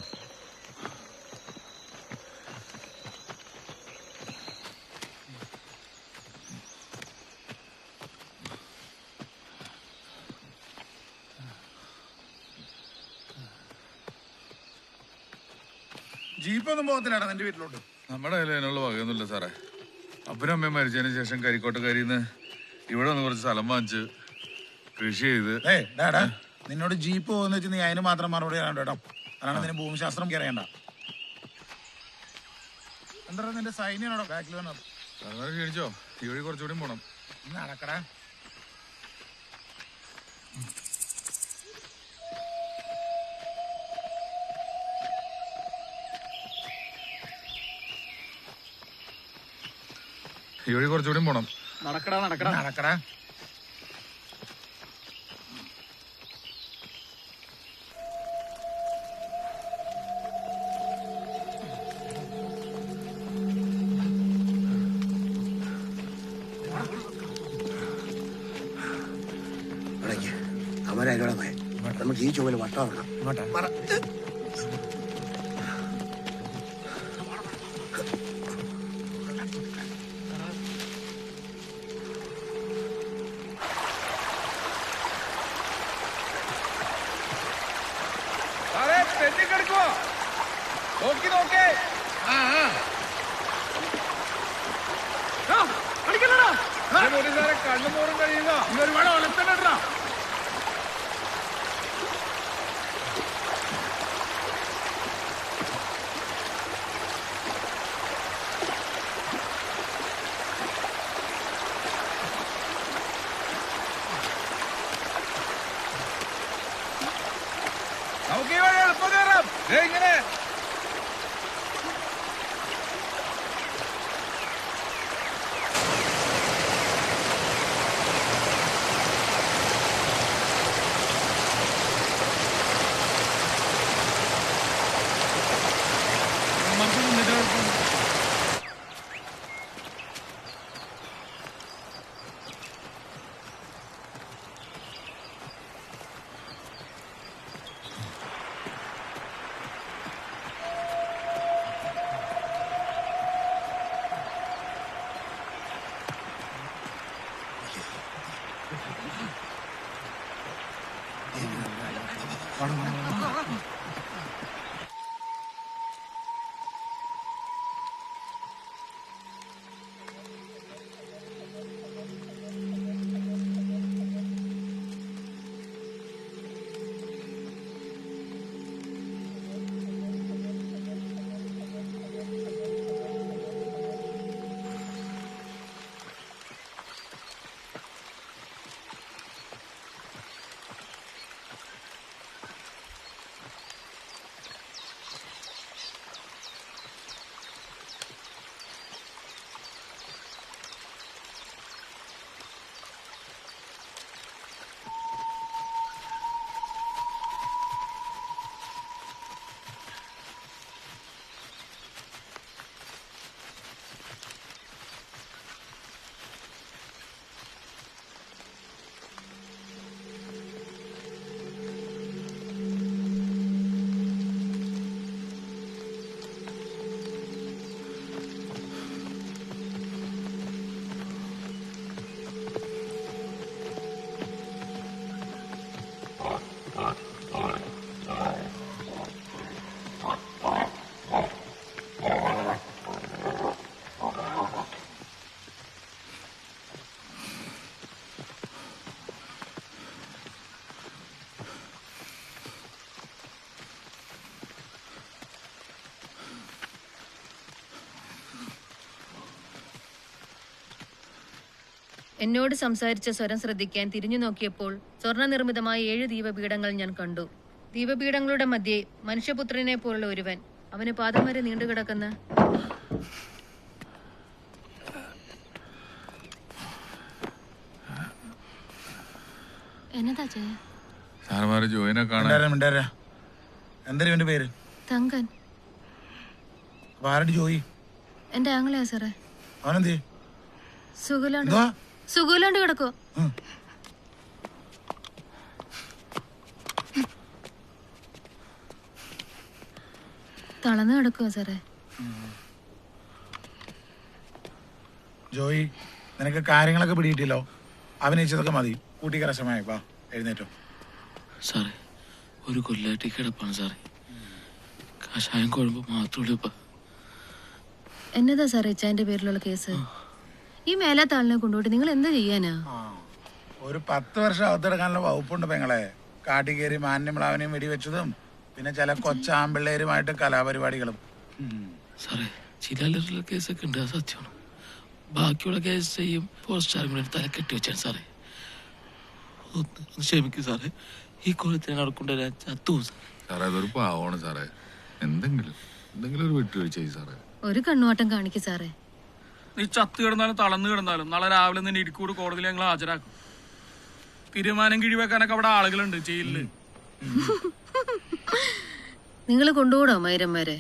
ജീപ്പൊന്നും പോകത്തില്ലാടാ നിന്റെ വീട്ടിലോട്ട്? നമ്മുടെ കയ്യിൽ അതിനുള്ള വകയൊന്നുമില്ല സാറേ. അപ്പനും അമ്മയും മരിച്ചതിന് ശേഷം കരിക്കോട്ടക്കരിന്ന് ഇവിടെ ഒന്ന് കുറച്ച് സ്ഥലം വാങ്ങിച്ച് കൃഷി ചെയ്ത്. നിന്നോട് ജീപ്പ് പോകുന്ന വെച്ച് നീ അതിന് മാത്രം മറുപടി പറയണ്ട കേട്ടോ. അതാണ് നിന്റെ ഭൂമിശാസ്ത്രം അറിയണ്ട. എന്താ നിന്റെ സൈന്യനാണോ ബാക്കിൽ വന്നത്? സാറന്മാരെ ക്ഷണിച്ചോ? ഈ വഴി കുറച്ചുകൂടി പോണം. നടക്കടാ. ഈ വഴി കുറച്ചുകൂടി പോണം. നടക്കടാ നടക്കടാ നടക്കടാ. അവരവിടെ നമുക്ക് ഈ ചുവല് വട്ടം നോക്കി നോക്കേ. കണ്ണു മോറും കഴിയുക. ഒരുപാട് വളർത്തണ്ടാ. നമുക്ക് ഈ വഴി എളുപ്പം കയറാം. ഇങ്ങനെ എന്നോട് സംസാരിച്ച സ്വരം ശ്രദ്ധിക്കാൻ തിരിഞ്ഞു നോക്കിയപ്പോൾ സ്വർണ്ണനിർമ്മിതമായ 7 ദീപപീഠങ്ങൾ ഞാൻ കണ്ടു. ദീപപീഠങ്ങളുടെ മധ്യേ മനുഷ്യപുത്രനെ പോലുള്ള ഒരുവൻ, അവന് പാദം വരെ നീണ്ടുകിടക്കുന്ന എന്നതാ ചേ സാറന്മാര് ജോയിനെ കാണാൻ എന്താ ഇവന്റെ പേര്? തങ്കൻ. ആരുടെ ജോയി? എന്റെ ആങ്ങളെയാ സാറേ. അവനെന്തേ? സുഖമില്ലാണ്ട് കിടക്കോ. തളർന്നു കിടക്കുവോ സാറേ? ജോയി, നിനക്ക് കാര്യങ്ങളൊക്കെ പിടിയിട്ടില്ലോ? അഭിനയിച്ചതൊക്കെ മതി, കൂട്ടി കരശമായി. വാ, എഴുന്നേറ്റോ. സാറേ, ഒരു കൊല്ലായിട്ട് കിടപ്പാണ് സാറേ. കഷായം കുഴമ്പ് മാത്രമേ. എന്നതാ സാറേ ഇച്ചാന്റെ പേരിലുള്ള കേസ്? ഈ മേലാത്ത ആളിനെ കൊണ്ടുപോയിട്ട് നിങ്ങൾ എന്താ ചെയ്യാനാ? ഒരു 10 വർഷം അകത്തെടുക്കാനുള്ള വകുപ്പുണ്ട് പെങ്ങളെ. കാട്ടി കയറി മാന്യമിളാവനെയും വെടിവെച്ചതും പിന്നെ ചില കൊച്ചാമ്പിള്ളേരുമായിട്ട് കലാപരിപാടികളും. സാറേ, ചില കേസൊക്കെ ഉണ്ട്, അത് സത്യമാണ്. ബാക്കിയുള്ള കേസ് ചെയ്യും പോസ്റ്റാറും തല കെട്ടി വെച്ചാണ് സാറേ. ക്ഷമിക്കും സാറേ, ഈ കൊല്ലത്തിന് നടക്കൊണ്ട ചത്തു സാറേ. അതൊരു പാവമാണ് സാറേ. എന്തെങ്കിലും ഒരു വിട്ടുവീഴ്ച സാറേ. ഒരു കണ്ണുവാട്ടം കാണിക്കും സാറേ. നീ ചത്ത് കിടന്നാലും തളർന്നു കിടന്നാലും നാളെ രാവിലെ നിന്നെ ഇരിക്കൂട് കോടതിയിൽ ഞങ്ങൾ ഹാജരാക്കും. തീരുമാനം കിഴിവെക്കാനൊക്കെ അവിടെ ആളുകളുണ്ട് ജയിലില്. നിങ്ങൾ കൊണ്ടുപോടോ മൈരന്മാരെ?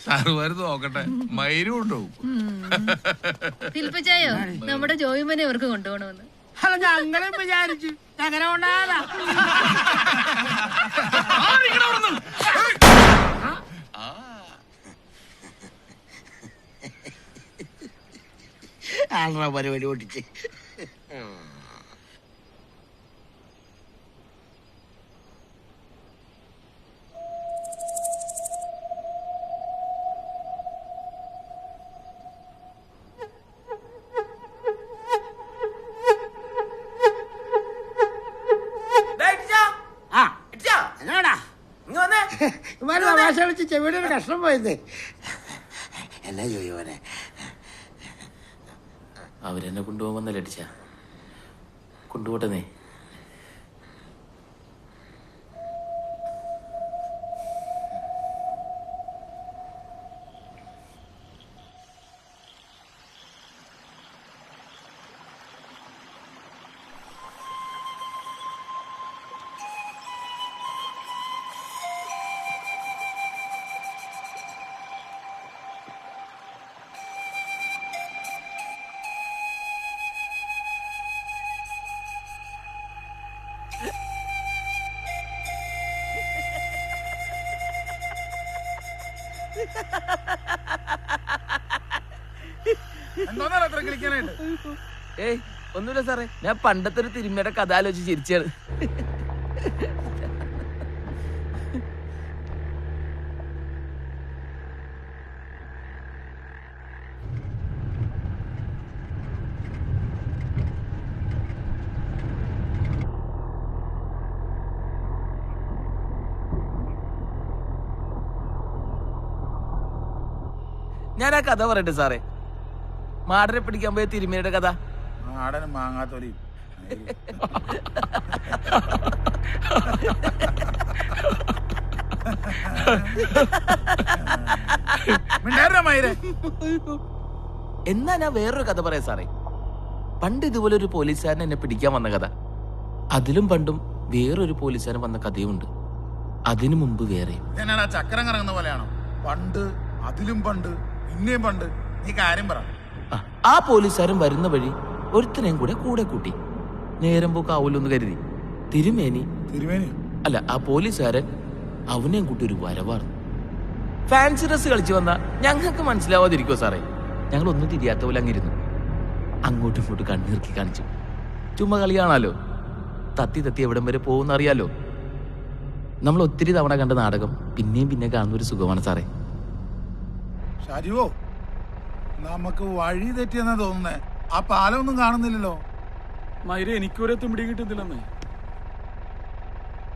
സാറുമാര് നോക്കട്ടെ, മയിലും ഉണ്ടാവും. തിൽപ്പിച്ചായോ നമ്മുടെ ജോയിമനെ ഇവർക്ക് കൊണ്ടുപോകണമെന്ന്? അല്ല, ഞങ്ങളും വിചാരിച്ചു അങ്ങനെ കൊണ്ടാകാ. ആളാ പരിപാടി ഓടിച്ച്. തമാശ കളിച്ച് ചെവിയുടെ ഒരു കഷ്ണം പോയത്. എന്നാ ചോദിയോനെ? അവരെന്നെ കൊണ്ടുപോകുന്നല്ലേ അടിച്ച കൊണ്ടുപോട്ടെന്നേ. ഏയ് ഒന്നുമില്ല സാറേ, ഞാൻ പണ്ടത്തെ ഒരു തിരുമയുടെ കഥ ആലോചിച്ച് ചിരിച്ചാണ്. ഞാൻ ആ കഥ പറയട്ടെ സാറേ? മാടനെ പിടിക്കാൻ പോയ തിരുമേനിയുടെ കഥ. മാടനും മാങ്ങാത്തൊലിയും. എന്നാ ഞാൻ വേറൊരു കഥ പറയാം സാറേ. പണ്ട് ഇതുപോലെ ഒരു പോലീസുകാരൻ എന്നെ പിടിക്കാൻ വന്ന കഥ. അതിലും പണ്ടും വേറൊരു പോലീസുകാരൻ വന്ന കഥയുമുണ്ട്. അതിനു മുമ്പ് വേറെയും. ചക്രം കറങ്ങുന്ന പോലെയാണോ? പണ്ട്, അതിലും പണ്ട്, പിന്നെയും പണ്ട്. നീ കാര്യം പറ. ആ പോലീസുകാരൻ വരുന്ന വഴി ഒരുത്തനെയും കൂടെ കൂട്ടി. നേരം പോക്കാവൂലെന്ന് കരുതി തിരുമേനി അല്ല, ആ പോലീസുകാരൻ അവനെയും കൂട്ടി ഒരു വരവാർന്നു. ഫാൻസി ഡ്രസ് കളിച്ചു വന്ന ഞങ്ങൾക്ക് മനസ്സിലാവാതിരിക്കോ സാറേ? ഞങ്ങൾ ഒന്നും തിരിയാത്ത പോലെ അങ്ങിരുന്നു. അങ്ങോട്ടും ഇങ്ങോട്ടും കണ്ണീർക്കി കാണിച്ചു. ചുമ്മാ കളിയാണല്ലോ. തത്തി എവിടം വരെ പോകുന്ന അറിയാലോ. നമ്മൾ ഒത്തിരി തവണ കണ്ട നാടകം പിന്നെയും പിന്നെ കാണുന്ന ഒരു സുഖമാണ് സാറേ. ഷാജുവോ, നമുക്ക് വഴി തെറ്റിയെന്നാ തോന്നുന്നേ. ആ പാലമൊന്നും കാണുന്നില്ലല്ലോ. മൈര, എനിക്കൊരെത്തും പിടി കിട്ടുന്നില്ലെന്നേ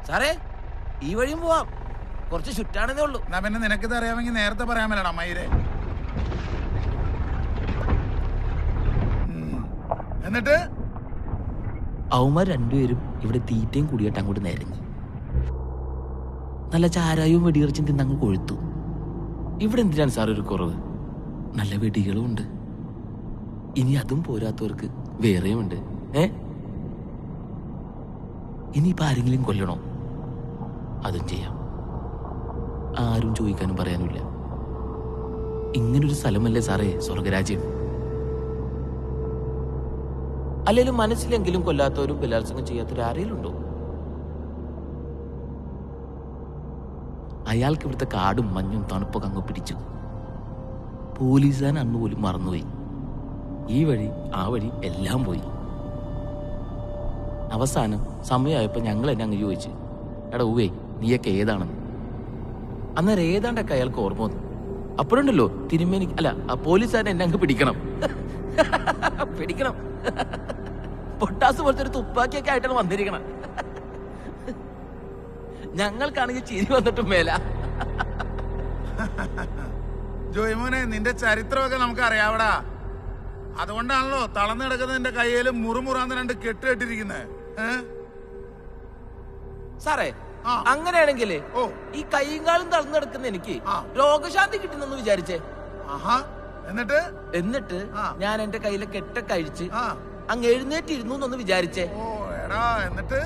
സാറേ. ഈ വഴിയും പോവാം, കുറച്ച് ചുറ്റാണെന്നേ ഉള്ളൂ. എന്നാ പിന്നെ നിനക്കിത് അറിയാമെങ്കിൽ നേരത്തെ പറയാൻ മേലടാ മൈരെ. എന്നിട്ട് അവന്മാർ രണ്ടുപേരും ഇവിടെ തീറ്റയും കൂടിയിട്ട് അങ്ങോട്ട് നിരങ്ങി. നല്ല ചാരായവും വെടിയിറച്ചും തിന്നങ്ങ് കൊഴുത്തു. ഇവിടെ എന്തിനാണ് സാർ ഒരു കുറവ്? നല്ല വെടികളും ഉണ്ട്. ഇനി അതും പോരാത്തവർക്ക് വേറെയും ഉണ്ട്. ഇനിയിപ്പോ ആരെങ്കിലും കൊല്ലണോ? അതും ചെയ്യാം. ആരും ചോദിക്കാനും പറയാനുമില്ല. ഇങ്ങനൊരു സ്ഥലമല്ലേ സാറേ സ്വർഗരാജ്യം. അല്ലെങ്കിലും മനസ്സിലെങ്കിലും കൊല്ലാത്തവരും ബലാത്സംഗം ചെയ്യാത്തവരും ആരെങ്കിലും ഉണ്ടോ? അയാൾക്ക് ഇവിടുത്തെ കാടും മഞ്ഞും തണുപ്പൊക്കെ അങ്ങ് പിടിച്ചു. പോലീസുകാരൻ അന്ന് പോലും മറന്നുപോയി. ഈ വഴി ആ വഴി എല്ലാം പോയി. അവസാനം സമയമായപ്പോ ഞങ്ങൾ എന്നെ അങ്ങ് ചോദിച്ചു, എടാ ഊവേ നീയൊക്കെ ഏതാണെന്ന്. അന്നേരം ഏതാണ്ടൊക്കെ അയാൾക്ക് ഓർമ്മ വന്നു. അപ്പോഴുണ്ടല്ലോ തിരുമേനി അല്ല ആ പോലീസുകാരൻ എന്നെ അങ്ങ് പിടിക്കണം. പിടിക്കണം. പൊട്ടാസ് പോലത്തെ ഒരു തുപ്പാക്കിയൊക്കെ ആയിട്ടാണ് വന്നിരിക്കണം. ഞങ്ങൾക്കാണെങ്കിൽ ചിരി വന്നിട്ടും മേല. ജോയ്മോനെ, നിന്റെ ചരിത്രമൊക്കെ നമുക്ക് അറിയാവടാ. അതുകൊണ്ടാണല്ലോ തളർന്നു കിടക്കുന്ന നിന്റെ കയ്യിലും മുറുമുറാന്ന് 2 കെട്ട് കെട്ടിരിക്കുന്നത്. സാറേ അങ്ങനെയാണെങ്കിൽ ഈ കൈയും കാലും തളർന്നു കിടക്കുന്ന എനിക്ക് രോഗശാന്തി കിട്ടുന്നെന്ന് വിചാരിച്ചേ. എന്നിട്ട് ഞാൻ എന്റെ കയ്യിലെ കെട്ടൊക്കെ അഴിച്ച് അങ്ങ് എഴുന്നേറ്റിരുന്നു എന്നൊന്ന് വിചാരിച്ചേ. എന്നിട്ട്